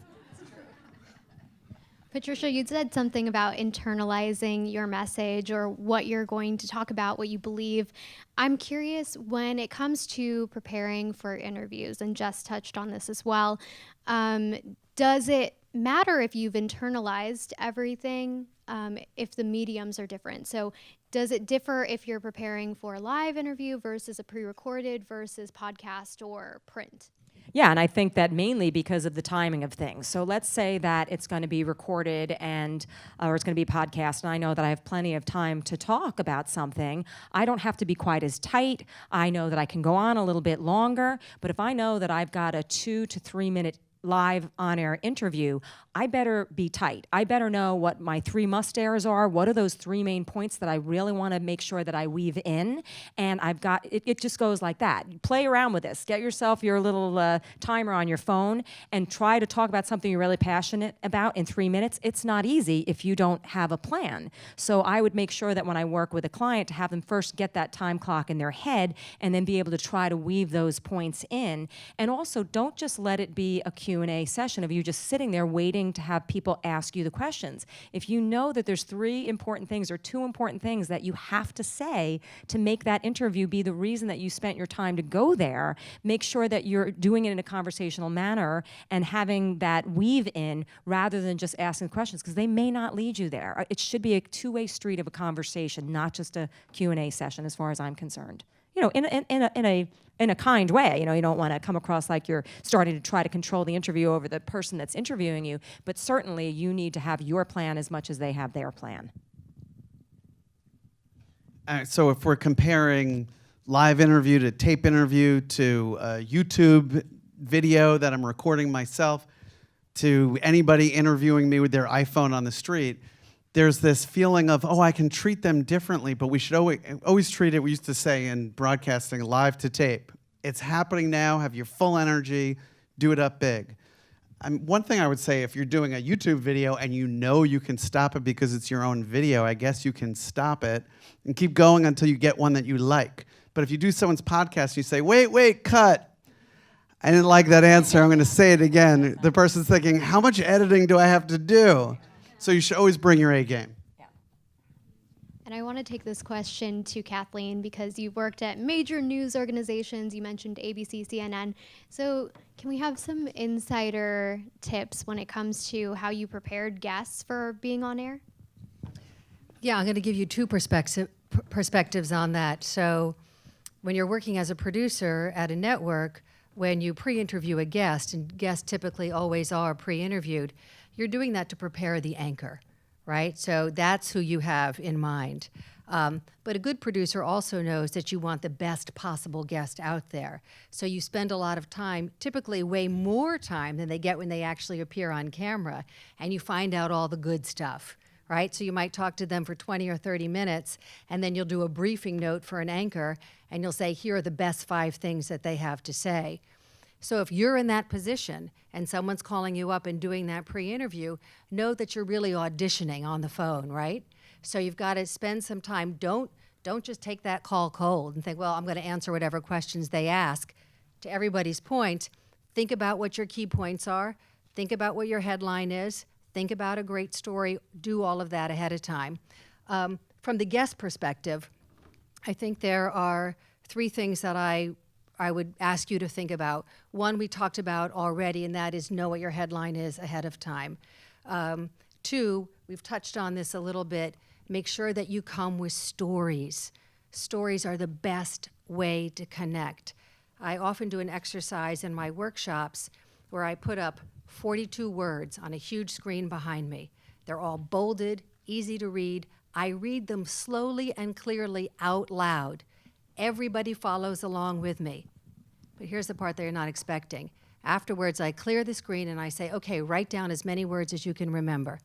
Patricia, you said something about internalizing your message or what you're going to talk about, what you believe. I'm curious, when it comes to preparing for interviews, and Jess touched on this as well, does it matter if you've internalized everything, if the mediums are different? So does it differ if you're preparing for a live interview versus a pre-recorded versus podcast or print? Yeah, and I think that mainly because of the timing of things. So let's say that it's going to be recorded or it's going to be a podcast, and I know that I have plenty of time to talk about something. I don't have to be quite as tight. I know that I can go on a little bit longer, but if I know that I've got a 2 to 3 minute live on-air interview, I better be tight. I better know what my 3 must-stares are. What are those 3 main points that I really want to make sure that I weave in? And I've got, it just goes like that. Play around with this. Get yourself your little timer on your phone and try to talk about something you're really passionate about in 3 minutes. It's not easy if you don't have a plan. So I would make sure that when I work with a client, to have them first get that time clock in their head and then be able to try to weave those points in. And also, don't just let it be a Q&A session of you just sitting there waiting to have people ask you the questions. If you know that there's 3 important things or 2 important things that you have to say to make that interview be the reason that you spent your time to go there, make sure that you're doing it in a conversational manner and having that weave in rather than just asking questions, because they may not lead you there. It should be a two-way street of a conversation, not just a Q&A session, as far as I'm concerned. You know, in a kind way. You know, you don't want to come across like you're starting to try to control the interview over the person that's interviewing you, but certainly you need to have your plan as much as they have their plan. So if we're comparing live interview to tape interview to a YouTube video that I'm recording myself to anybody interviewing me with their iPhone on the street, there's this feeling of, oh, I can treat them differently, but we should always treat it, we used to say in broadcasting, live to tape. It's happening now, have your full energy, do it up big. One thing I would say, if you're doing a YouTube video and you know you can stop it because it's your own video, I guess you can stop it and keep going until you get one that you like. But if you do someone's podcast, you say, wait, cut. I didn't like that answer, I'm gonna say it again. The person's thinking, how much editing do I have to do? So you should always bring your A game. And I want to take this question to Kathleen because you worked at major news organizations. You mentioned ABC, CNN. So can we have some insider tips when it comes to how you prepared guests for being on air? Yeah, I'm going to give you 2 perspectives on that. So when you're working as a producer at a network, when you pre-interview a guest, and guests typically always are pre-interviewed, you're doing that to prepare the anchor, right? So that's who you have in mind. But a good producer also knows that you want the best possible guest out there. So you spend a lot of time, typically way more time than they get when they actually appear on camera, and you find out all the good stuff, right? So you might talk to them for 20 or 30 minutes, and then you'll do a briefing note for an anchor, and you'll say, here are the best 5 things that they have to say. So if you're in that position and someone's calling you up and doing that pre-interview, know that you're really auditioning on the phone, right? So you've got to spend some time. Don't just take that call cold and think, well, I'm going to answer whatever questions they ask. To everybody's point, think about what your key points are. Think about what your headline is. Think about a great story. Do all of that ahead of time. From the guest perspective, I think there are 3 things that I would ask you to think about. 1, we talked about already, and that is know what your headline is ahead of time. 2, we've touched on this a little bit. Make sure that you come with stories. Stories are the best way to connect. I often do an exercise in my workshops where I put up 42 words on a huge screen behind me. They're all bolded, easy to read. I read them slowly and clearly out loud. Everybody follows along with me. But here's the part that you're not expecting. Afterwards, I clear the screen and I say, okay, write down as many words as you can remember.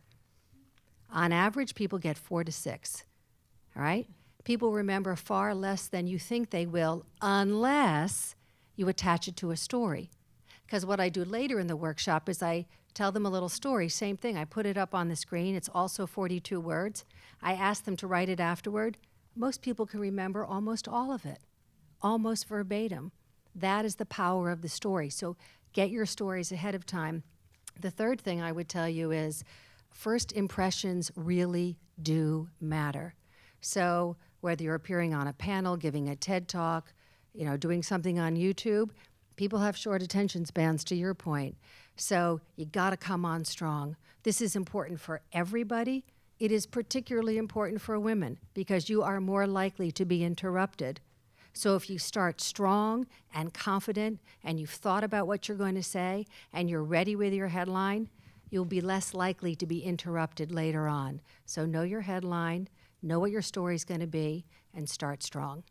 On average, people get 4 to 6, all right? People remember far less than you think they will unless you attach it to a story. Because what I do later in the workshop is I tell them a little story, same thing. I put it up on the screen. It's also 42 words. I ask them to write it afterward. Most people can remember almost all of it, almost verbatim. That is the power of the story. So get your stories ahead of time. The third thing I would tell you is first impressions really do matter. So whether you're appearing on a panel, giving a TED Talk, doing something on YouTube, people have short attention spans, to your point. So you gotta come on strong. This is important for everybody. It is particularly important for women because you are more likely to be interrupted. So if you start strong and confident and you've thought about what you're going to say and you're ready with your headline, you'll be less likely to be interrupted later on. So know your headline, know what your story's going to be, and start strong.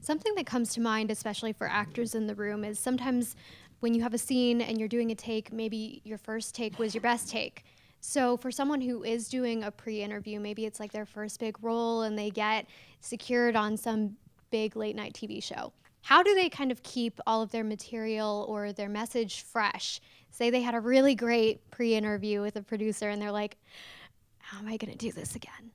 Something that comes to mind, especially for actors in the room, is sometimes when you have a scene and you're doing a take, maybe your first take was your best take. So for someone who is doing a pre-interview, maybe it's like their first big role and they get secured on some big late night TV show. How do they kind of keep all of their material or their message fresh? Say they had a really great pre-interview with a producer and they're like, how am I going to do this again?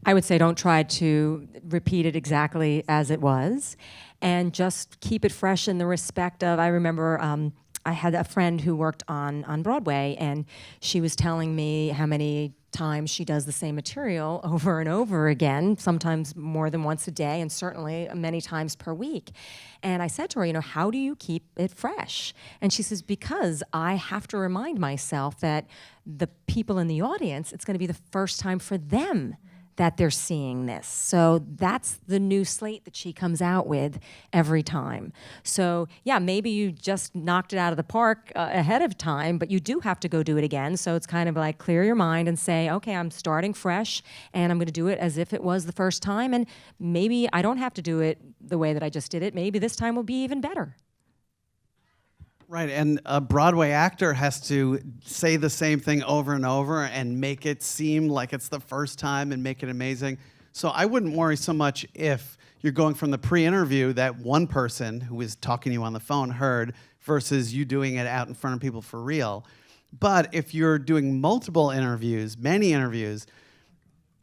I would say don't try to repeat it exactly as it was, and just keep it fresh in the respect of, I remember I had a friend who worked on Broadway, and she was telling me how many times she does the same material over and over again, sometimes more than once a day, and certainly many times per week. And I said to her, how do you keep it fresh? And she says, because I have to remind myself that the people in the audience, it's going to be the first time for them that they're seeing this. So that's the new slate that she comes out with every time. So yeah, maybe you just knocked it out of the park ahead of time, but you do have to go do it again. So it's kind of like clear your mind and say, okay, I'm starting fresh and I'm gonna do it as if it was the first time, and maybe I don't have to do it the way that I just did it. Maybe this time will be even better. Right, and a Broadway actor has to say the same thing over and over and make it seem like it's the first time and make it amazing. So I wouldn't worry so much if you're going from the pre-interview that one person who was talking to you on the phone heard versus you doing it out in front of people for real. But if you're doing multiple interviews, many interviews,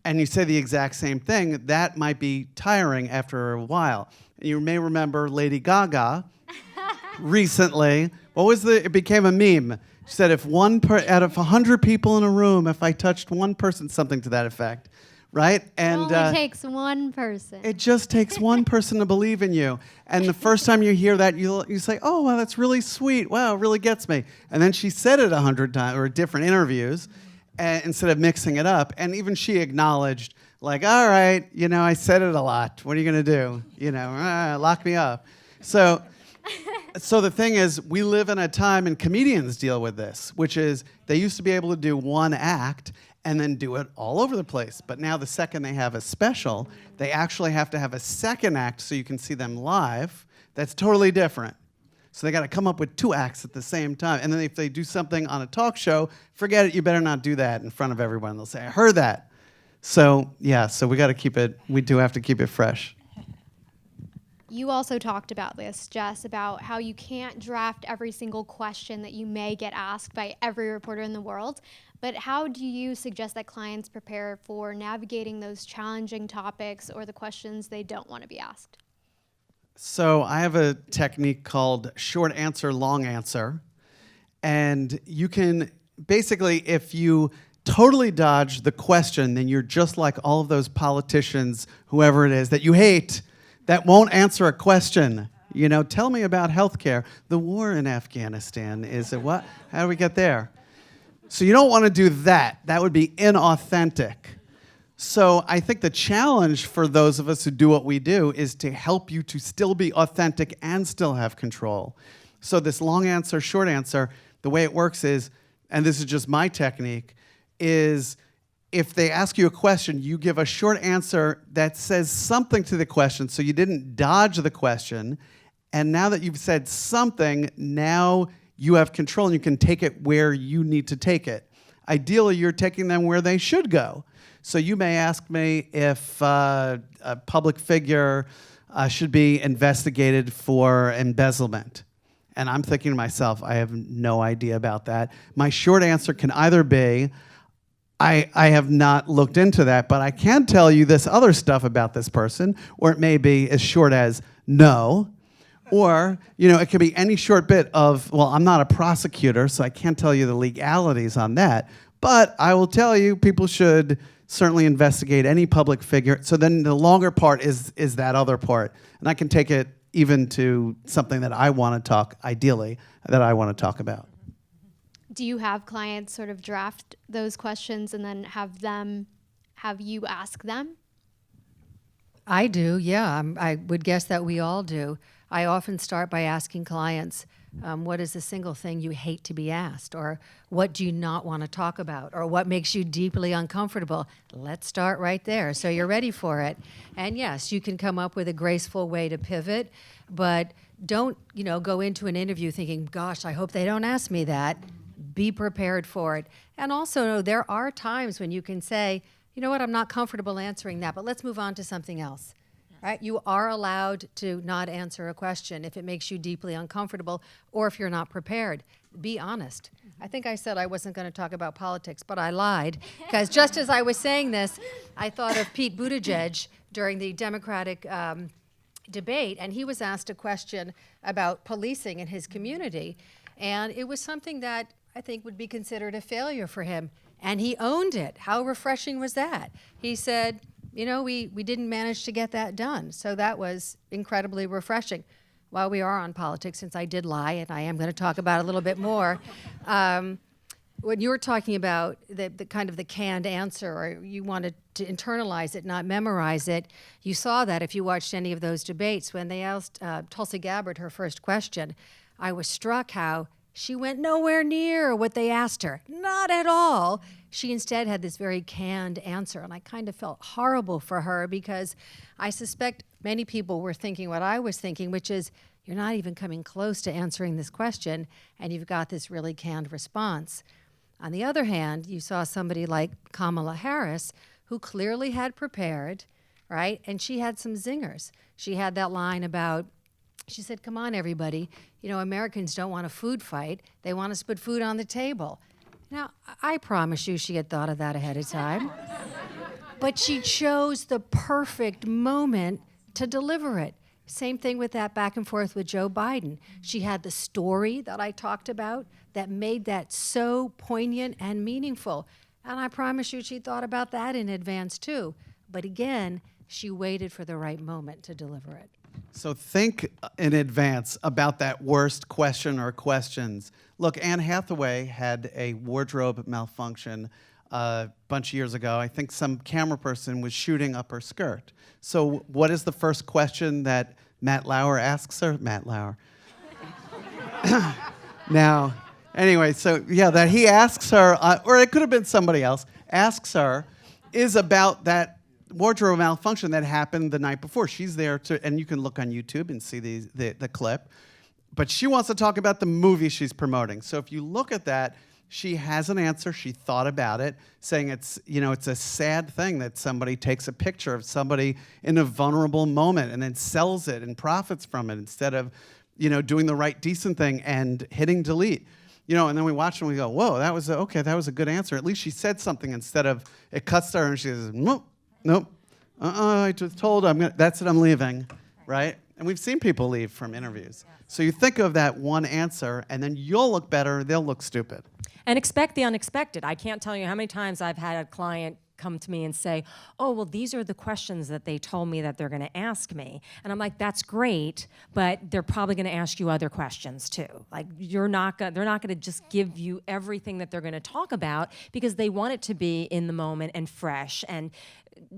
and you say the exact same thing, that might be tiring after a while. You may remember Lady Gaga recently. It became a meme. She said, if out of 100 people in a room, if I touched one person, something to that effect, right? And it only takes one person. It just takes one person to believe in you. And the first time you hear that, you say, oh, wow, that's really sweet. Wow, it really gets me. And then she said it 100 times, or different interviews, instead of mixing it up. And even she acknowledged, like, all right, I said it a lot. What are you going to do? Lock me up. So the thing is, we live in a time, and comedians deal with this, which is they used to be able to do one act and then do it all over the place. But now the second they have a special, they actually have to have a second act so you can see them live. That's totally different. So they got to come up with 2 acts at the same time. And then if they do something on a talk show, forget it, you better not do that in front of everyone. They'll say, I heard that. So yeah, so we do have to keep it fresh. You also talked about this, Jess, about how you can't draft every single question that you may get asked by every reporter in the world. But how do you suggest that clients prepare for navigating those challenging topics or the questions they don't want to be asked? So I have a technique called short answer, long answer. And you can basically, if you totally dodge the question, then you're just like all of those politicians, whoever it is, that you hate, that won't answer a question. Tell me about healthcare. The war in Afghanistan is it what? How do we get there? So you don't want to do that. That would be inauthentic. So I think the challenge for those of us who do what we do is to help you to still be authentic and still have control. So this long answer, short answer, the way it works is, and this is just my technique, is if they ask you a question, you give a short answer that says something to the question, so you didn't dodge the question, and now that you've said something, now you have control and you can take it where you need to take it. Ideally, you're taking them where they should go. So you may ask me if a public figure should be investigated for embezzlement. And I'm thinking to myself, I have no idea about that. My short answer can either be, I have not looked into that, but I can tell you this other stuff about this person, or it may be as short as no, or it could be any short bit of, well, I'm not a prosecutor, so I can't tell you the legalities on that, but I will tell you people should certainly investigate any public figure. So then the longer part is that other part, and I can take it even to something that I want to talk, ideally, that I want to talk about. Do you have clients sort of draft those questions and then have you ask them? I do, yeah. I would guess that we all do. I often start by asking clients, what is the single thing you hate to be asked? Or what do you not want to talk about? Or what makes you deeply uncomfortable? Let's start right there so you're ready for it. And yes, you can come up with a graceful way to pivot, but don't go into an interview thinking, gosh, I hope they don't ask me that. Be prepared for it. And also, there are times when you can say, you know what, I'm not comfortable answering that, but let's move on to something else. Right? You are allowed to not answer a question if it makes you deeply uncomfortable or if you're not prepared. Be honest. I think I said I wasn't going to talk about politics, but I lied, because just as I was saying this, I thought of Pete Buttigieg during the Democratic debate, and he was asked a question about policing in his community. And it was something that I think would be considered a failure for him. And he owned it. How refreshing was that? He said, you know, we didn't manage to get that done. So that was incredibly refreshing. While we are on politics, since I did lie, and I am going to talk about it a little bit more, when you were talking about the kind of the canned answer, or you wanted to internalize it, not memorize it, you saw that if you watched any of those debates. When they asked Tulsi Gabbard her first question, I was struck how she went nowhere near what they asked her. Not at all. She instead had this very canned answer, and I kind of felt horrible for her because I suspect many people were thinking what I was thinking, which is, you're not even coming close to answering this question, and you've got this really canned response. On the other hand, you saw somebody like Kamala Harris, who clearly had prepared, right? And she had some zingers. She had that line about, she said, come on, everybody. You know, Americans don't want a food fight. They want us to put food on the table. Now, I promise you she had thought of that ahead of time. But she chose the perfect moment to deliver it. Same thing with that back and forth with Joe Biden. She had the story that I talked about that made that so poignant and meaningful. And I promise you she thought about that in advance too. But again, she waited for the right moment to deliver it. So think in advance about that worst question or questions. Look, Anne Hathaway had a wardrobe malfunction a bunch of years ago. I think some camera person was shooting up her skirt. So what is the first question that Matt Lauer asks her? Matt Lauer. Now, anyway, so yeah, that he asks her, or it could have been somebody else, asks her, is about that wardrobe malfunction that happened the night before. She's there to, and you can look on YouTube and see the clip, but she wants to talk about the movie she's promoting. So if you look at that, she has an answer. She thought about it, saying it's a sad thing that somebody takes a picture of somebody in a vulnerable moment and then sells it and profits from it instead of, doing the right decent thing and hitting delete. And then we watch it and we go, whoa, that was a good answer. At least she said something instead of it cuts to her and she says, nope, I just told that's it, I'm leaving, right? And we've seen people leave from interviews. So you think of that one answer and then you'll look better, they'll look stupid. And expect the unexpected. I can't tell you how many times I've had a client come to me and say, oh, well, these are the questions that they told me that they're going to ask me. And I'm like, that's great, but they're probably going to ask you other questions too. Like, they're not going to just give you everything that they're going to talk about because they want it to be in the moment and fresh. And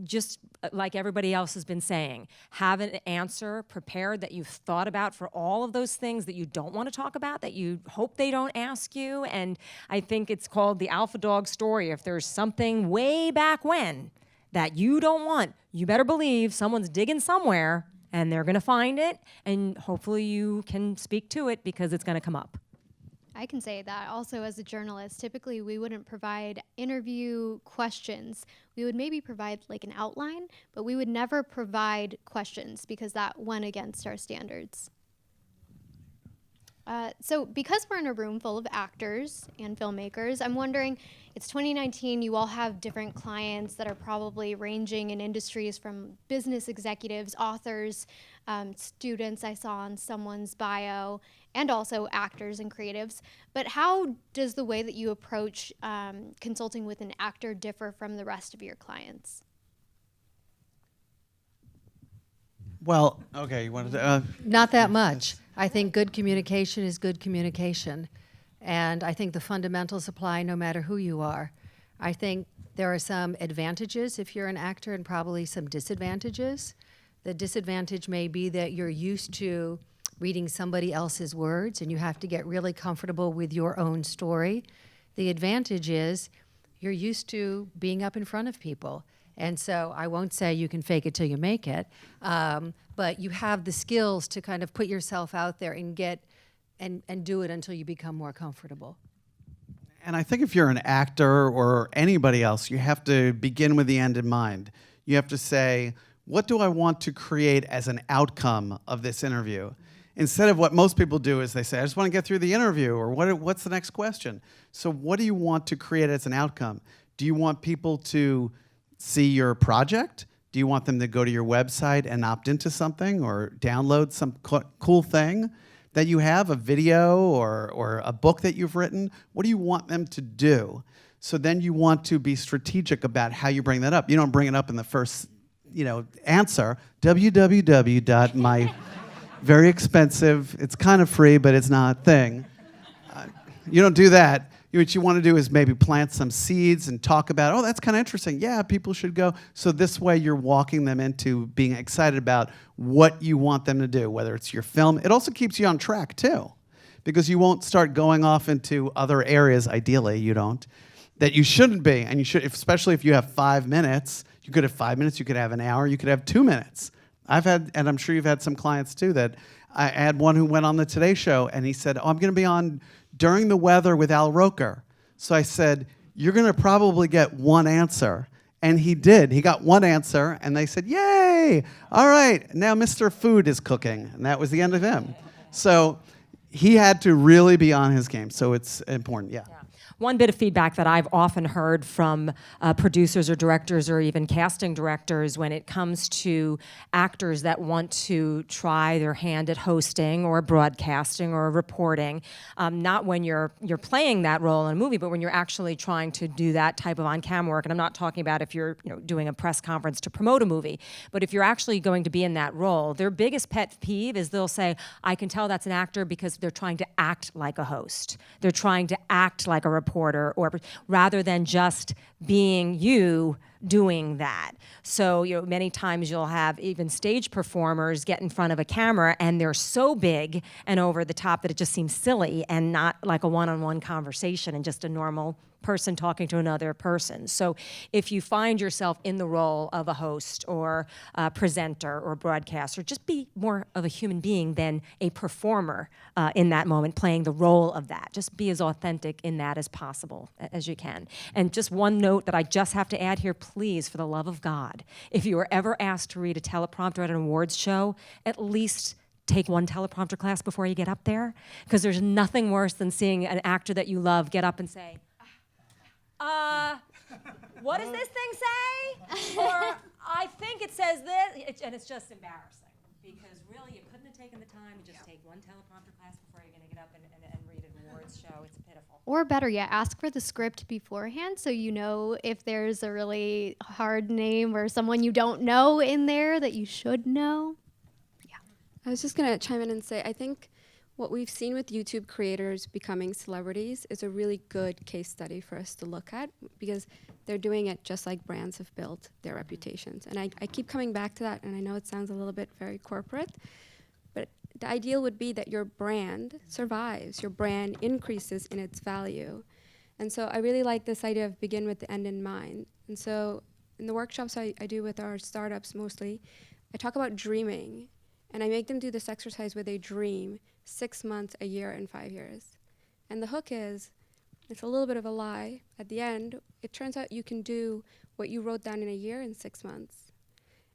just like everybody else has been saying, have an answer prepared that you've thought about for all of those things that you don't want to talk about, that you hope they don't ask you. And I think it's called the alpha dog story. If there's something way back when that you don't want, you better believe someone's digging somewhere and they're going to find it, and hopefully you can speak to it because it's going to come up. I can say that also as a journalist, typically we wouldn't provide interview questions. We would maybe provide like an outline, but we would never provide questions because that went against our standards. So because we're in a room full of actors and filmmakers, I'm wondering, it's 2019, you all have different clients that are probably ranging in industries from business executives, authors, students I saw on someone's bio, and also actors and creatives. But how does the way that you approach consulting with an actor differ from the rest of your clients? Well, okay, you wanted to... Not that much. I think good communication is good communication. And I think the fundamentals apply no matter who you are. I think there are some advantages if you're an actor and probably some disadvantages. The disadvantage may be that you're used to reading somebody else's words and you have to get really comfortable with your own story. The advantage is you're used to being up in front of people. And so I won't say you can fake it till you make it, but you have the skills to kind of put yourself out there and and do it until you become more comfortable. And I think if you're an actor or anybody else, you have to begin with the end in mind. You have to say, what do I want to create as an outcome of this interview? Instead of what most people do is they say, I just want to get through the interview, or what's the next question? So what do you want to create as an outcome? Do you want people to see your project? Do you want them to go to your website and opt into something or download some cool thing? that you have, a video or a book that you've written? What do you want them to do? So then you want to be strategic about how you bring that up. You don't bring it up in the first, answer. www.my very expensive, it's kind of free, but it's not thing. You don't do that. What you want to do is maybe plant some seeds and talk about, oh, that's kind of interesting. Yeah, people should go. So this way you're walking them into being excited about what you want them to do, whether it's your film. It also keeps you on track too, because you won't start going off into other areas, ideally you don't, that you shouldn't be. And you should, especially if you have 5 minutes. You could have 5 minutes, you could have an hour, you could have 2 minutes. I've had, and I'm sure you've had some clients too, that I had one who went on the Today Show and he said, oh, I'm going to be on During the Weather with Al Roker. So I said, you're going to probably get one answer. And he did. He got one answer, and they said, yay! All right, now Mr. Food is cooking. And that was the end of him. So he had to really be on his game. So it's important, yeah. One bit of feedback that I've often heard from producers or directors or even casting directors when it comes to actors that want to try their hand at hosting or broadcasting or reporting, not when you're playing that role in a movie, but when you're actually trying to do that type of on-camera work. And I'm not talking about if you're doing a press conference to promote a movie, but if you're actually going to be in that role, their biggest pet peeve is they'll say, I can tell that's an actor because they're trying to act like a host. They're trying to act like a reporter, or rather than just being you doing that. So many times you'll have even stage performers get in front of a camera and they're so big and over the top that it just seems silly and not like a one-on-one conversation and just a normal person talking to another person. So if you find yourself in the role of a host or a presenter or broadcaster, just be more of a human being than a performer in that moment, playing the role of that. Just be as authentic in that as possible as you can. And just one note that I just have to add here, please, for the love of God, if you are ever asked to read a teleprompter at an awards show, at least take one teleprompter class before you get up there, because there's nothing worse than seeing an actor that you love get up and say, what does this thing say? Or I think it says this, and it's just embarrassing because really you couldn't have taken the time to just take one teleprompter class before you're going to get up and read an awards show. It's pitiful. Or better yet, ask for the script beforehand so you know if there's a really hard name or someone you don't know in there that you should know. Yeah. I was just going to chime in and say, I think what we've seen with YouTube creators becoming celebrities is a really good case study for us to look at, because they're doing it just like brands have built their reputations. And I keep coming back to that, and I know it sounds a little bit very corporate, but the ideal would be that your brand survives, your brand increases in its value. And so I really like this idea of begin with the end in mind. And so in the workshops I do with our startups mostly, I talk about dreaming, and I make them do this exercise where they dream 6 months, a year, and 5 years. And the hook is, it's a little bit of a lie. At the end, it turns out you can do what you wrote down in a year in 6 months.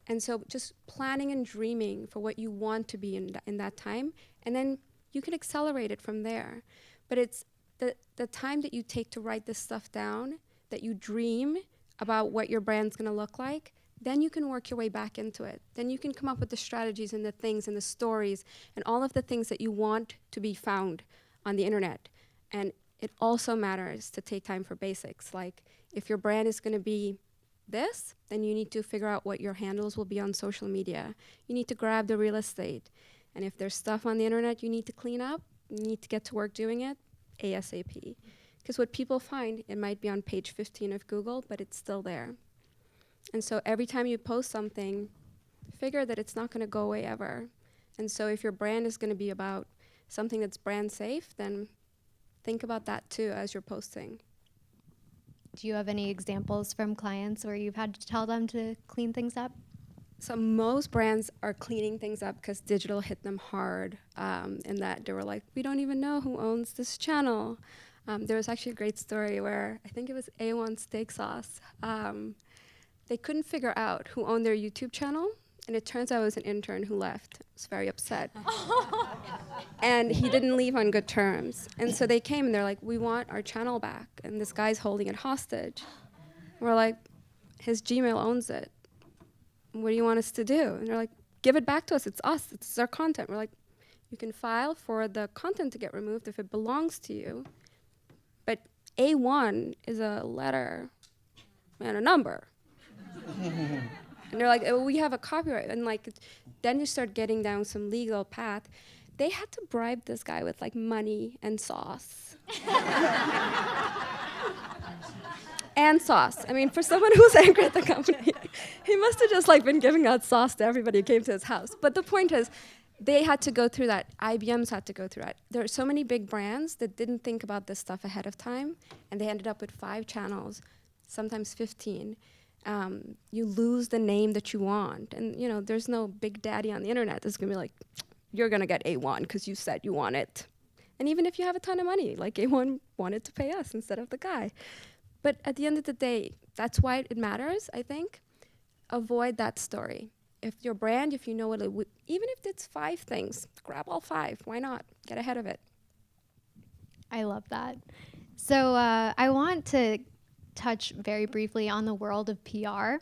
And so just planning and dreaming for what you want to be in that time, and then you can accelerate it from there. But it's the time that you take to write this stuff down, that you dream about what your brand's gonna look like, then you can work your way back into it. Then you can come up with the strategies and the things and the stories and all of the things that you want to be found on the internet. And it also matters to take time for basics. Like if your brand is gonna be this, then you need to figure out what your handles will be on social media. You need to grab the real estate. And if there's stuff on the internet you need to clean up, you need to get to work doing it ASAP. Because what people find, it might be on page 15 of Google, but it's still there. And so every time you post something, figure that it's not going to go away ever. And so if your brand is going to be about something that's brand safe, then think about that too as you're posting. Do you have any examples from clients where you've had to tell them to clean things up? So most brands are cleaning things up because digital hit them hard, in that they were like, we don't even know who owns this channel. There was actually a great story where I think it was A1 Steak Sauce. They couldn't figure out who owned their YouTube channel, and it turns out it was an intern who left. I was very upset. And he didn't leave on good terms. And so they came and they're like, we want our channel back. And this guy's holding it hostage. And we're like, his Gmail owns it. What do you want us to do? And they're like, give it back to us. It's us. It's our content. We're like, You can file for the content to get removed if it belongs to you. But A1 is a letter and a number. And they're like, oh, we have a copyright. And like, then you start getting down some legal path. They had to bribe this guy with like money and sauce. And sauce. I mean, for someone who's angry at the company, he must have just like been giving out sauce to everybody who came to his house. But the point is, they had to go through that. IBM's had to go through that. There are so many big brands that didn't think about this stuff ahead of time, and they ended up with 5 channels, sometimes 15. You lose the name that you want, and you know there's no big daddy on the internet that's gonna be like, you're gonna get A1 because you said you want it. And even if you have a ton of money, like A1 wanted to pay us instead of the guy. But at the end of the day, that's why it matters, I think. Avoid that story. If your brand, if you know what even if it's 5 things, grab all 5. Why not? Get ahead of it. I love that. So I want to touch very briefly on the world of PR.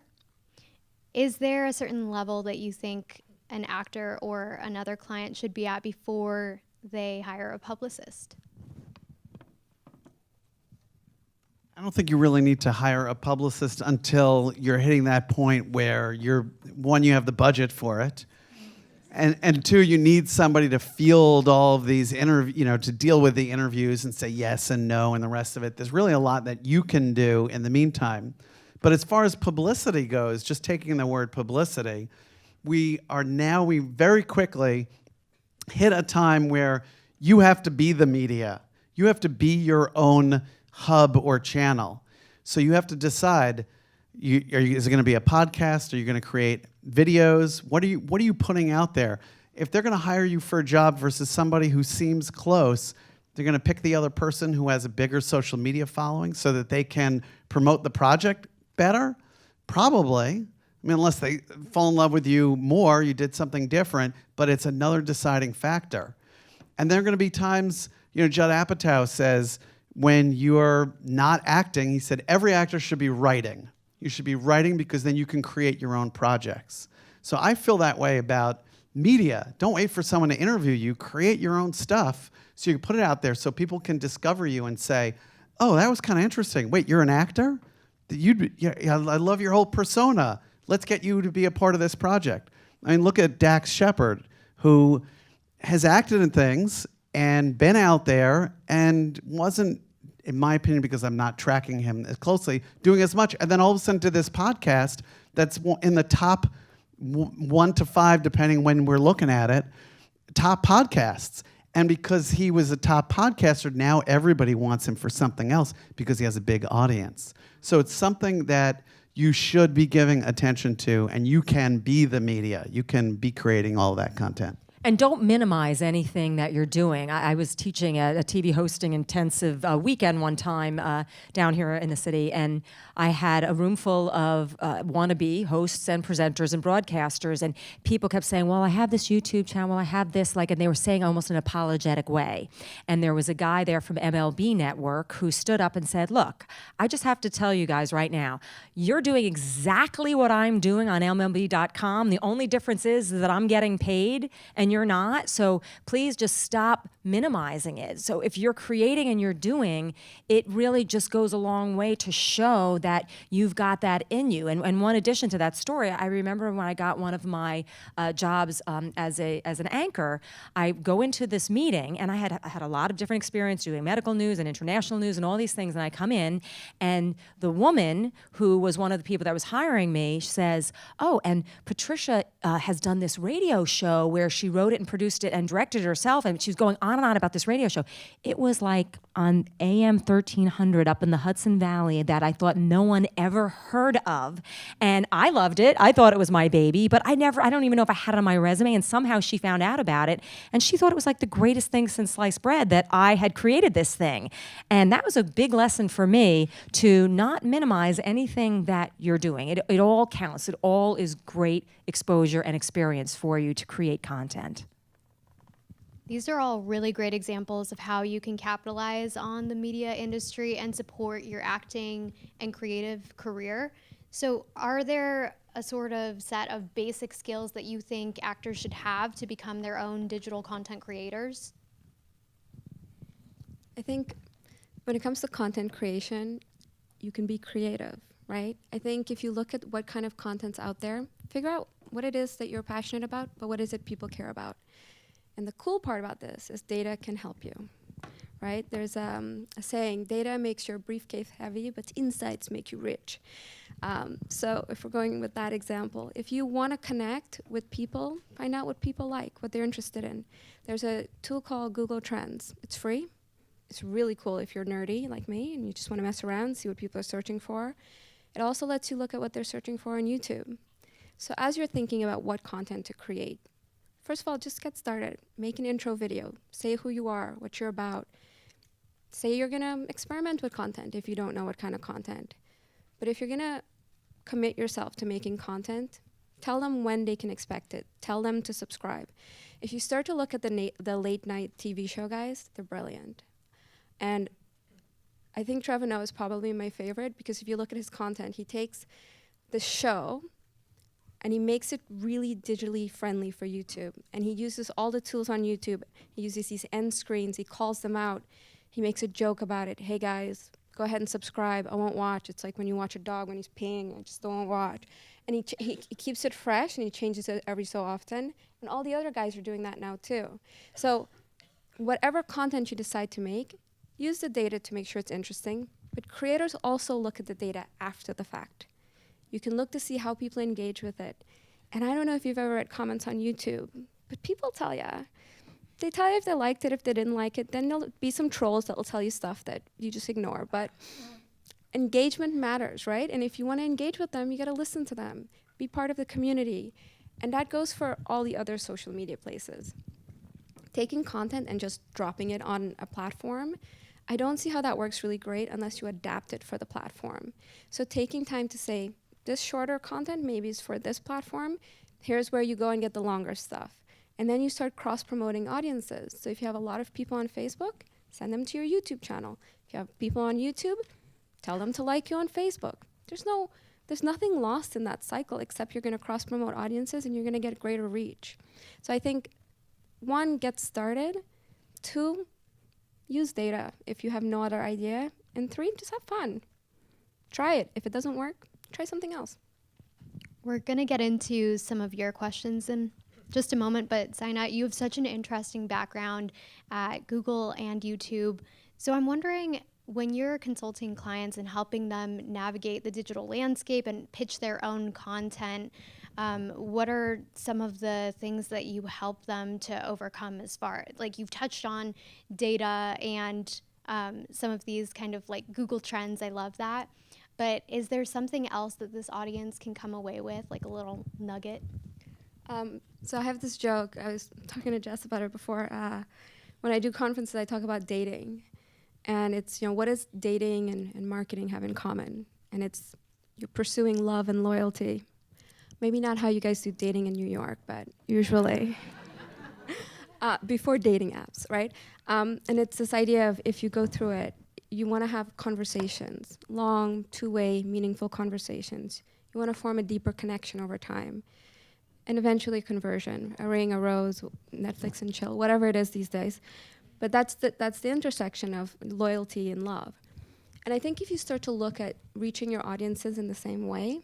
Is there a certain level that you think an actor or another client should be at before they hire a publicist? I don't think you really need to hire a publicist until you're hitting that point where you have the budget for it, and 2, you need somebody to field all of these to deal with the interviews and say yes and no and the rest of it. There's really a lot that you can do in the meantime. But as far as publicity goes, just taking the word publicity, we very quickly hit a time where you have to be the media. You have to be your own hub or channel. So you have to decide, is it going to be a podcast? Are you going to create videos? What are you putting out there? If they're going to hire you for a job versus somebody who seems close, they're going to pick the other person who has a bigger social media following so that they can promote the project better? Probably. I mean, unless they fall in love with you more, you did something different, but it's another deciding factor. And there are going to be times, Judd Apatow says, when you're not acting, he said, every actor should be writing. You should be writing because then you can create your own projects. So I feel that way about media. Don't wait for someone to interview you. Create your own stuff so you can put it out there so people can discover you and say, oh, that was kind of interesting. Wait, you're an actor? I love your whole persona. Let's get you to be a part of this project. I mean, look at Dax Shepard, who has acted in things and been out there and wasn't, in my opinion, because I'm not tracking him as closely, doing as much. And then all of a sudden to this podcast that's in the top 1 to 5, depending when we're looking at it, top podcasts. And because he was a top podcaster, now everybody wants him for something else because he has a big audience. So it's something that you should be giving attention to, and you can be the media. You can be creating all of that content. And don't minimize anything that you're doing. I was teaching a TV hosting intensive weekend one time down here in the city, and I had a room full of wannabe hosts and presenters and broadcasters, and people kept saying, well, I have this YouTube channel, I have this, and they were saying almost in an apologetic way. And there was a guy there from MLB Network who stood up and said, look, I just have to tell you guys right now, you're doing exactly what I'm doing on MLB.com. The only difference is that I'm getting paid and you're not. So please just stop minimizing it. So if you're creating and you're doing, it really just goes a long way to show that you've got that in you. And one addition to that story, I remember when I got one of my jobs as an anchor, I go into this meeting and I had a lot of different experience doing medical news and international news and all these things. And I come in and the woman who was one of the people that was hiring me says, oh, and Patricia has done this radio show where she wrote it and produced it and directed it herself. And she was going on and on about this radio show. It was like on AM 1300 up in the Hudson Valley that I thought no one ever heard of. And I loved it. I thought it was my baby, but I don't even know if I had it on my resume. And somehow she found out about it. And she thought it was like the greatest thing since sliced bread that I had created this thing. And that was a big lesson for me to not minimize anything that you're doing. It all counts. It all is great exposure and experience for you to create content. These are all really great examples of how you can capitalize on the media industry and support your acting and creative career. So are there a sort of set of basic skills that you think actors should have to become their own digital content creators? I think when it comes to content creation, you can be creative, right? I think if you look at what kind of content's out there, figure out what it is that you're passionate about, but what is it people care about. And the cool part about this is data can help you, right? There's a saying, data makes your briefcase heavy, but insights make you rich. So if we're going with that example, if you want to connect with people, find out what people like, what they're interested in. There's a tool called Google Trends. It's free. It's really cool if you're nerdy like me and you just want to mess around, see what people are searching for. It also lets you look at what they're searching for on YouTube. So as you're thinking about what content to create, first of all, just get started. Make an intro video. Say who you are, what you're about. Say you're going to experiment with content if you don't know what kind of content. But if you're going to commit yourself to making content, tell them when they can expect it. Tell them to subscribe. If you start to look at the late night TV show guys, they're brilliant. And I think Trevor Noah is probably my favorite because if you look at his content, he takes the show and he makes it really digitally friendly for YouTube. And he uses all the tools on YouTube. He uses these end screens. He calls them out. He makes a joke about it. Hey guys, go ahead and subscribe. I won't watch. It's like when you watch a dog when he's peeing. I just don't watch. And he keeps it fresh and he changes it every so often. And all the other guys are doing that now too. So whatever content you decide to make, use the data to make sure it's interesting. But creators also look at the data after the fact. You can look to see how people engage with it. And I don't know if you've ever read comments on YouTube, but people tell you. They tell you if they liked it, if they didn't like it. Then there'll be some trolls that will tell you stuff that you just ignore. But engagement matters, right? And if you want to engage with them, you got to listen to them. Be part of the community. And that goes for all the other social media places. Taking content and just dropping it on a platform, I don't see how that works really great unless you adapt it for the platform. So taking time to say, this shorter content maybe is for this platform. Here's where you go and get the longer stuff. And then you start cross-promoting audiences. So if you have a lot of people on Facebook, send them to your YouTube channel. If you have people on YouTube, tell them to like you on Facebook. There's nothing lost in that cycle except you're going to cross-promote audiences and you're going to get greater reach. So I think, 1, get started. 2, use data if you have no other idea. And 3, just have fun. Try it. If it doesn't work, try something else. We're going to get into some of your questions in just a moment, but Saina, you have such an interesting background at Google and YouTube. So I'm wondering, when you're consulting clients and helping them navigate the digital landscape and pitch their own content, what are some of the things that you help them to overcome as far, like you've touched on data and some of these kind of like Google Trends, I love that. But is there something else that this audience can come away with, like a little nugget? So I have this joke. I was talking to Jess about it before. When I do conferences, I talk about dating. And it's, what does dating and marketing have in common? And it's you're pursuing love and loyalty. Maybe not how you guys do dating in New York, but usually before dating apps, right? And it's this idea of if you go through it, you want to have conversations, long, two-way, meaningful conversations. You want to form a deeper connection over time. And eventually conversion, a ring, a rose, Netflix and chill, whatever it is these days. But that's the intersection of loyalty and love. And I think if you start to look at reaching your audiences in the same way,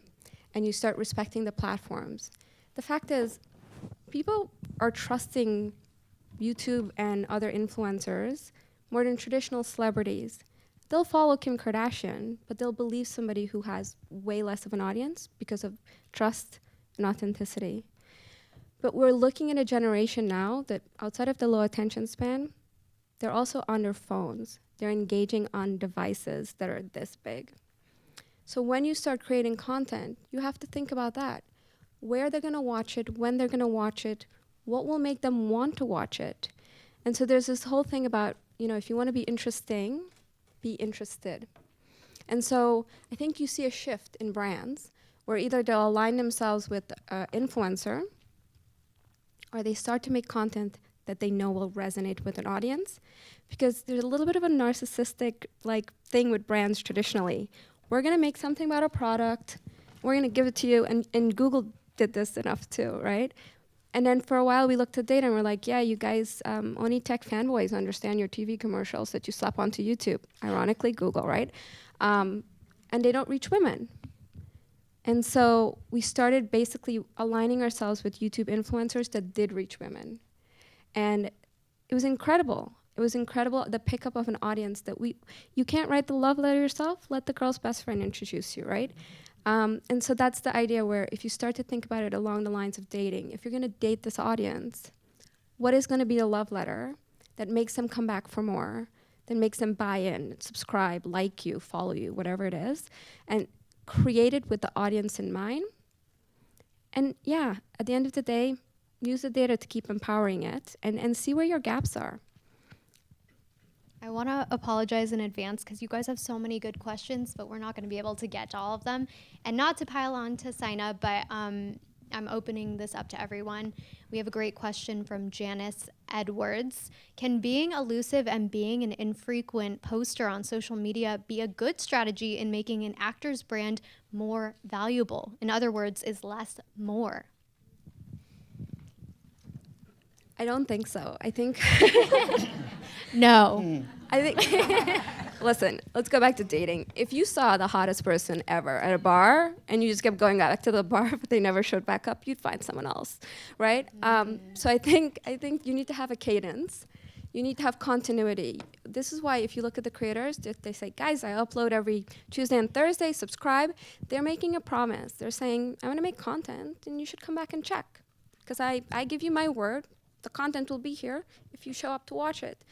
and you start respecting the platforms, the fact is, people are trusting YouTube and other influencers more than traditional celebrities. They'll follow Kim Kardashian, but they'll believe somebody who has way less of an audience because of trust and authenticity. But we're looking at a generation now that outside of the low attention span, they're also on their phones. They're engaging on devices that are this big. So when you start creating content, you have to think about that. Where they're gonna watch it, when they're gonna watch it, what will make them want to watch it. And so there's this whole thing about, if you wanna be interesting, be interested. And so I think you see a shift in brands where either they'll align themselves with an influencer or they start to make content that they know will resonate with an audience, because there's a little bit of a narcissistic thing with brands traditionally. We're gonna make something about a product we're going to give it to you. And Google did this enough too, right? And then for a while we looked at data and we're like, yeah, you guys, only tech fanboys understand your TV commercials that you slap onto YouTube. Ironically, Google, right? And they don't reach women. And so we started basically aligning ourselves with YouTube influencers that did reach women. And it was incredible. It was incredible, the pickup of an audience that you can't write the love letter yourself, let the girl's best friend introduce you, right? And so that's the idea where if you start to think about it along the lines of dating, if you're gonna date this audience, what is gonna be the love letter that makes them come back for more, that makes them buy in, subscribe, like you, follow you, whatever it is, and create it with the audience in mind. And yeah, at the end of the day, use the data to keep empowering it and see where your gaps are. I want to apologize in advance because you guys have so many good questions, but we're not going to be able to get to all of them. And not to pile on to Saina, but I'm opening this up to everyone. We have a great question from Janice Edwards. Can being elusive and being an infrequent poster on social media be a good strategy in making an actor's brand more valuable? In other words, is less more? I don't think so. I think No. I think listen, let's go back to dating. If you saw the hottest person ever at a bar and you just kept going back to the bar but they never showed back up, you'd find someone else, right? So I think you need to have a cadence. You need to have continuity. This is why if you look at the creators, they say, guys, I upload every Tuesday and Thursday, subscribe. They're making a promise. They're saying, I want to make content and you should come back and check. Because I give you my word. The content will be here if you show up to watch it.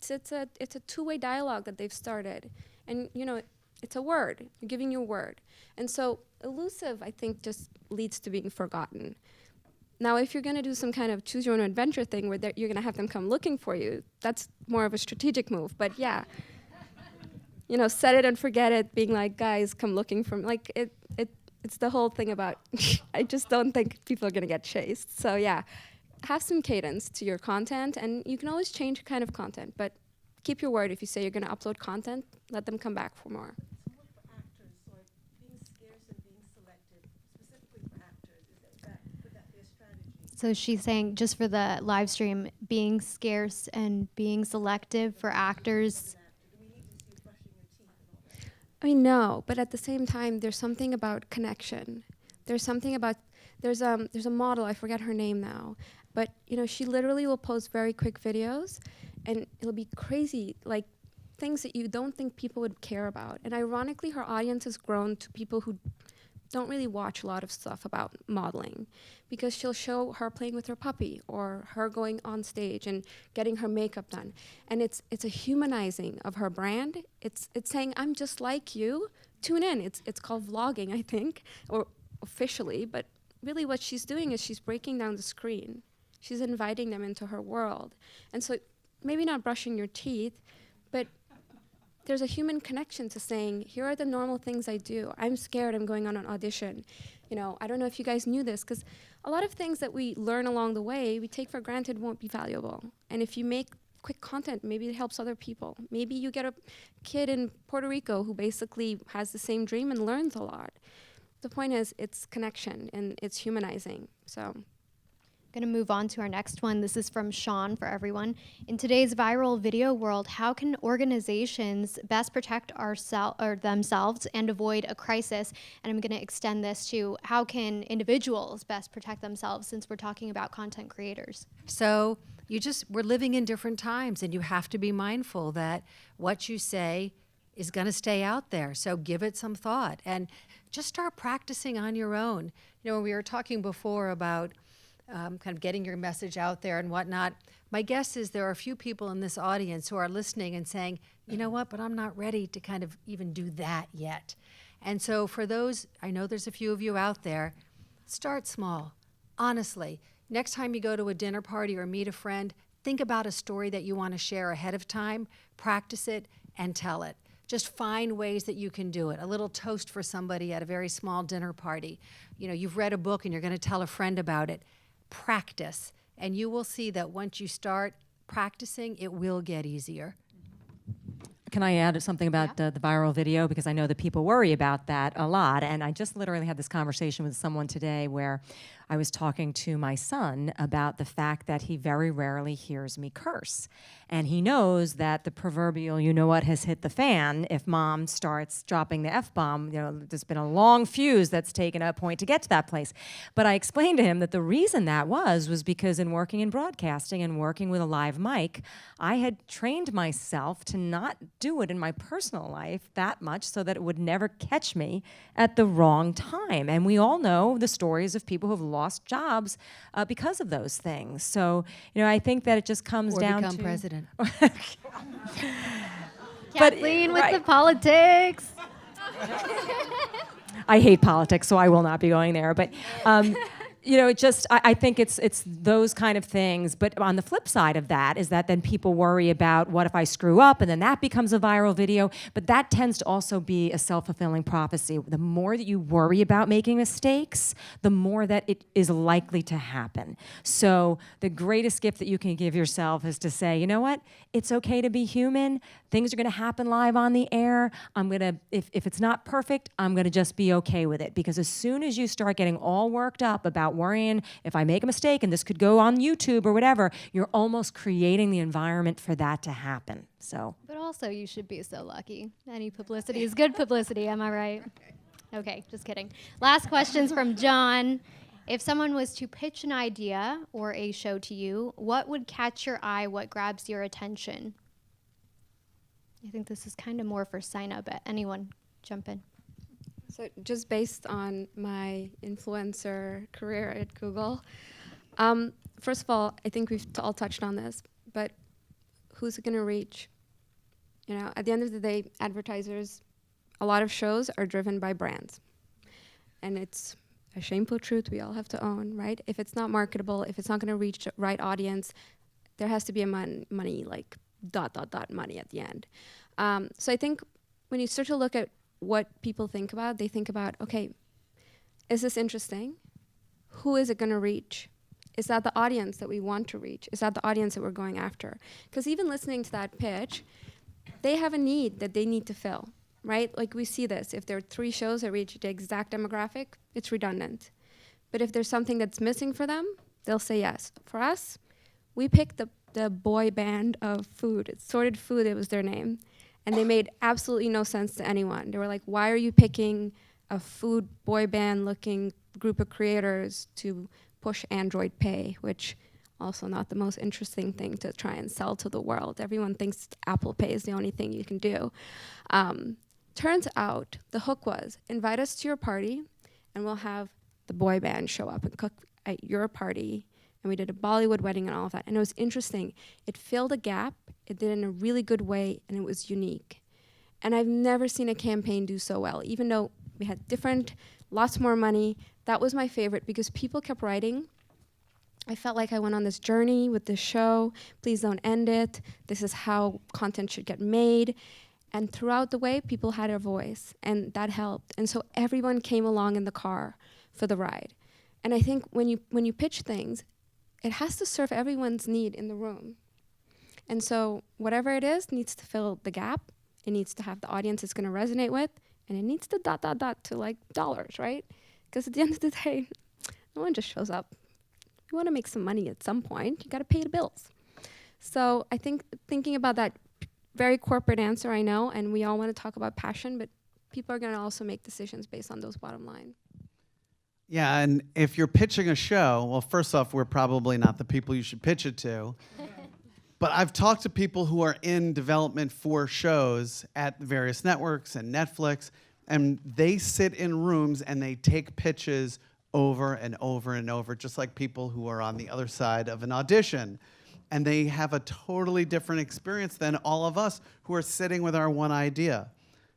It's a two-way dialogue that they've started. And it's a word. You're giving your word. And so elusive, I think, just leads to being forgotten. Now, if you're going to do some kind of choose your own adventure thing where you're going to have them come looking for you, that's more of a strategic move. But yeah, set it and forget it, being like, guys, come looking for me. Like, it's the whole thing about, I just don't think people are going to get chased. So yeah. Have some cadence to your content, and you can always change kind of content, but keep your word. If you say you're going to upload content, let them come back for more. So what for actors, like being scarce and being selective, specifically for actors, would that be a strategy? So she's saying, just for the live stream, being scarce and being selective for actors. Do we need to see you brushing your teeth and all that? I mean, no, but at the same time, there's something about connection. There's something about, there's a model, I forget her name now, but she literally will post very quick videos and it'll be crazy, like things that you don't think people would care about. And ironically, her audience has grown to people who don't really watch a lot of stuff about modeling, because she'll show her playing with her puppy or her going on stage and getting her makeup done. And it's a humanizing of her brand. It's saying, I'm just like you, tune in. It's called vlogging, I think, or officially, but really what she's doing is she's breaking down the screen. She's inviting them into her world. And so maybe not brushing your teeth, but there's a human connection to saying, here are the normal things I do. I'm scared, I'm going on an audition. I don't know if you guys knew this, because a lot of things that we learn along the way, we take for granted won't be valuable. And if you make quick content, maybe it helps other people. Maybe you get a kid in Puerto Rico who basically has the same dream and learns a lot. The point is, it's connection and it's humanizing. So. Going to move on to our next one. This is from Sean for everyone. In today's viral video world, how can organizations best protect themselves and avoid a crisis? And I'm going to extend this to how can individuals best protect themselves, since we're talking about content creators. So we're living in different times, and you have to be mindful that what you say is going to stay out there. So give it some thought and just start practicing on your own. When we were talking before about kind of getting your message out there and whatnot, my guess is there are a few people in this audience who are listening and saying, you know what, but I'm not ready to kind of even do that yet. And so for those, I know there's a few of you out there, start small. Honestly, next time you go to a dinner party or meet a friend, think about a story that you want to share ahead of time, practice it, and tell it. Just find ways that you can do it. A little toast for somebody at a very small dinner party. You've read a book and you're going to tell a friend about it. Practice, and you will see that once you start practicing, it will get easier. can I add something about the viral video? Because I know that people worry about that a lot. And I just literally had this conversation with someone today where I was talking to my son about the fact that he very rarely hears me curse. And he knows that the proverbial, you know what, has hit the fan if mom starts dropping the F-bomb. You know, there's been a long fuse that's taken a point to get to that place. But I explained to him that the reason that was because in working in broadcasting and working with a live mic, I had trained myself to not do it in my personal life that much so that it would never catch me at the wrong time. And we all know the stories of people who have lost jobs because of those things. So, you know, I think that it just comes Or down become to president. Kathleen with right. the politics. I hate politics, so I will not be going there. But you know, it just I think it's those kind of things. But on the flip side of that is that then people worry about what if I screw up, and then that becomes a viral video. But that tends to also be a self-fulfilling prophecy. The more that you worry about making mistakes, the more that it is likely to happen. So the greatest gift that you can give yourself is to say, you know what? It's okay to be human. Things are going to happen live on the air. I'm going to, if it's not perfect, I'm going to just be okay with it. Because as soon as you start getting all worked up about worrying if I make a mistake and this could go on YouTube or whatever, you're almost creating the environment for that to happen. So. But also, you should be so lucky. Any publicity is good publicity, am I right? Okay, just kidding. Last questions from John. If someone was to pitch an idea or a show to you, what would catch your eye? What grabs your attention? I think this is kind of more for Saina, but anyone jump in. So just based on my influencer career at Google, first of all, I think we've all touched on this, but who's it going to reach? You know, at the end of the day, advertisers, a lot of shows are driven by brands. And it's a shameful truth we all have to own, right? If it's not marketable, if it's not going to reach the right audience, there has to be a money, like ... money at the end. So I think when you start to look at what people think about, they think about, okay, is this interesting? Who is it going to reach? Is that the audience that we want to reach? Is that the audience that we're going after? Because even listening to that pitch, they have a need that they need to fill, right? Like we see this. If there are 3 shows that reach the exact demographic, it's redundant. But if there's something that's missing for them, they'll say yes. For us, we picked the boy band of food. It's Sorted Food, it was their name. And they made absolutely no sense to anyone. They were like, why are you picking a food boy band looking group of creators to push Android Pay, which also not the most interesting thing to try and sell to the world. Everyone thinks Apple Pay is the only thing you can do. Turns out the hook was, invite us to your party and we'll have the boy band show up and cook at your party. And we did a Bollywood wedding and all of that. And it was interesting. It filled a gap. It did it in a really good way, and it was unique. And I've never seen a campaign do so well. Even though we had lots more money, that was my favorite because people kept writing. I felt like I went on this journey with this show. Please don't end it. This is how content should get made. And throughout the way, people had a voice, and that helped. And so everyone came along in the car for the ride. And I think when you pitch things, it has to serve everyone's need in the room. And so whatever it is needs to fill the gap. It needs to have the audience it's going to resonate with, and it needs to ... to like dollars, right? Because at the end of the day, no one just shows up. You want to make some money at some point. You got to pay the bills. So I think thinking about that very corporate answer, I know, and we all want to talk about passion, but people are going to also make decisions based on those bottom line. Yeah, and if you're pitching a show, well, first off, we're probably not the people you should pitch it to. But I've talked to people who are in development for shows at various networks and Netflix, and they sit in rooms and they take pitches over and over and over, just like people who are on the other side of an audition. And they have a totally different experience than all of us who are sitting with our one idea.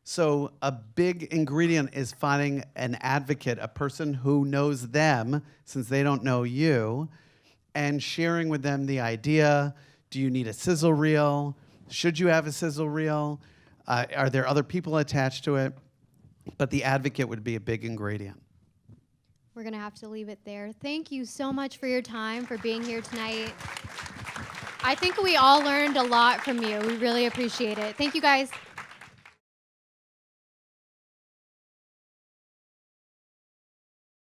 So a big ingredient is finding an advocate, a person who knows them, since they don't know you, and sharing with them the idea. Do you need a sizzle reel? Should you have a sizzle reel? Are there other people attached to it? But the advocate would be a big ingredient. We're going to have to leave it there. Thank you so much for your time, for being here tonight. I think we all learned a lot from you. We really appreciate it. Thank you, guys.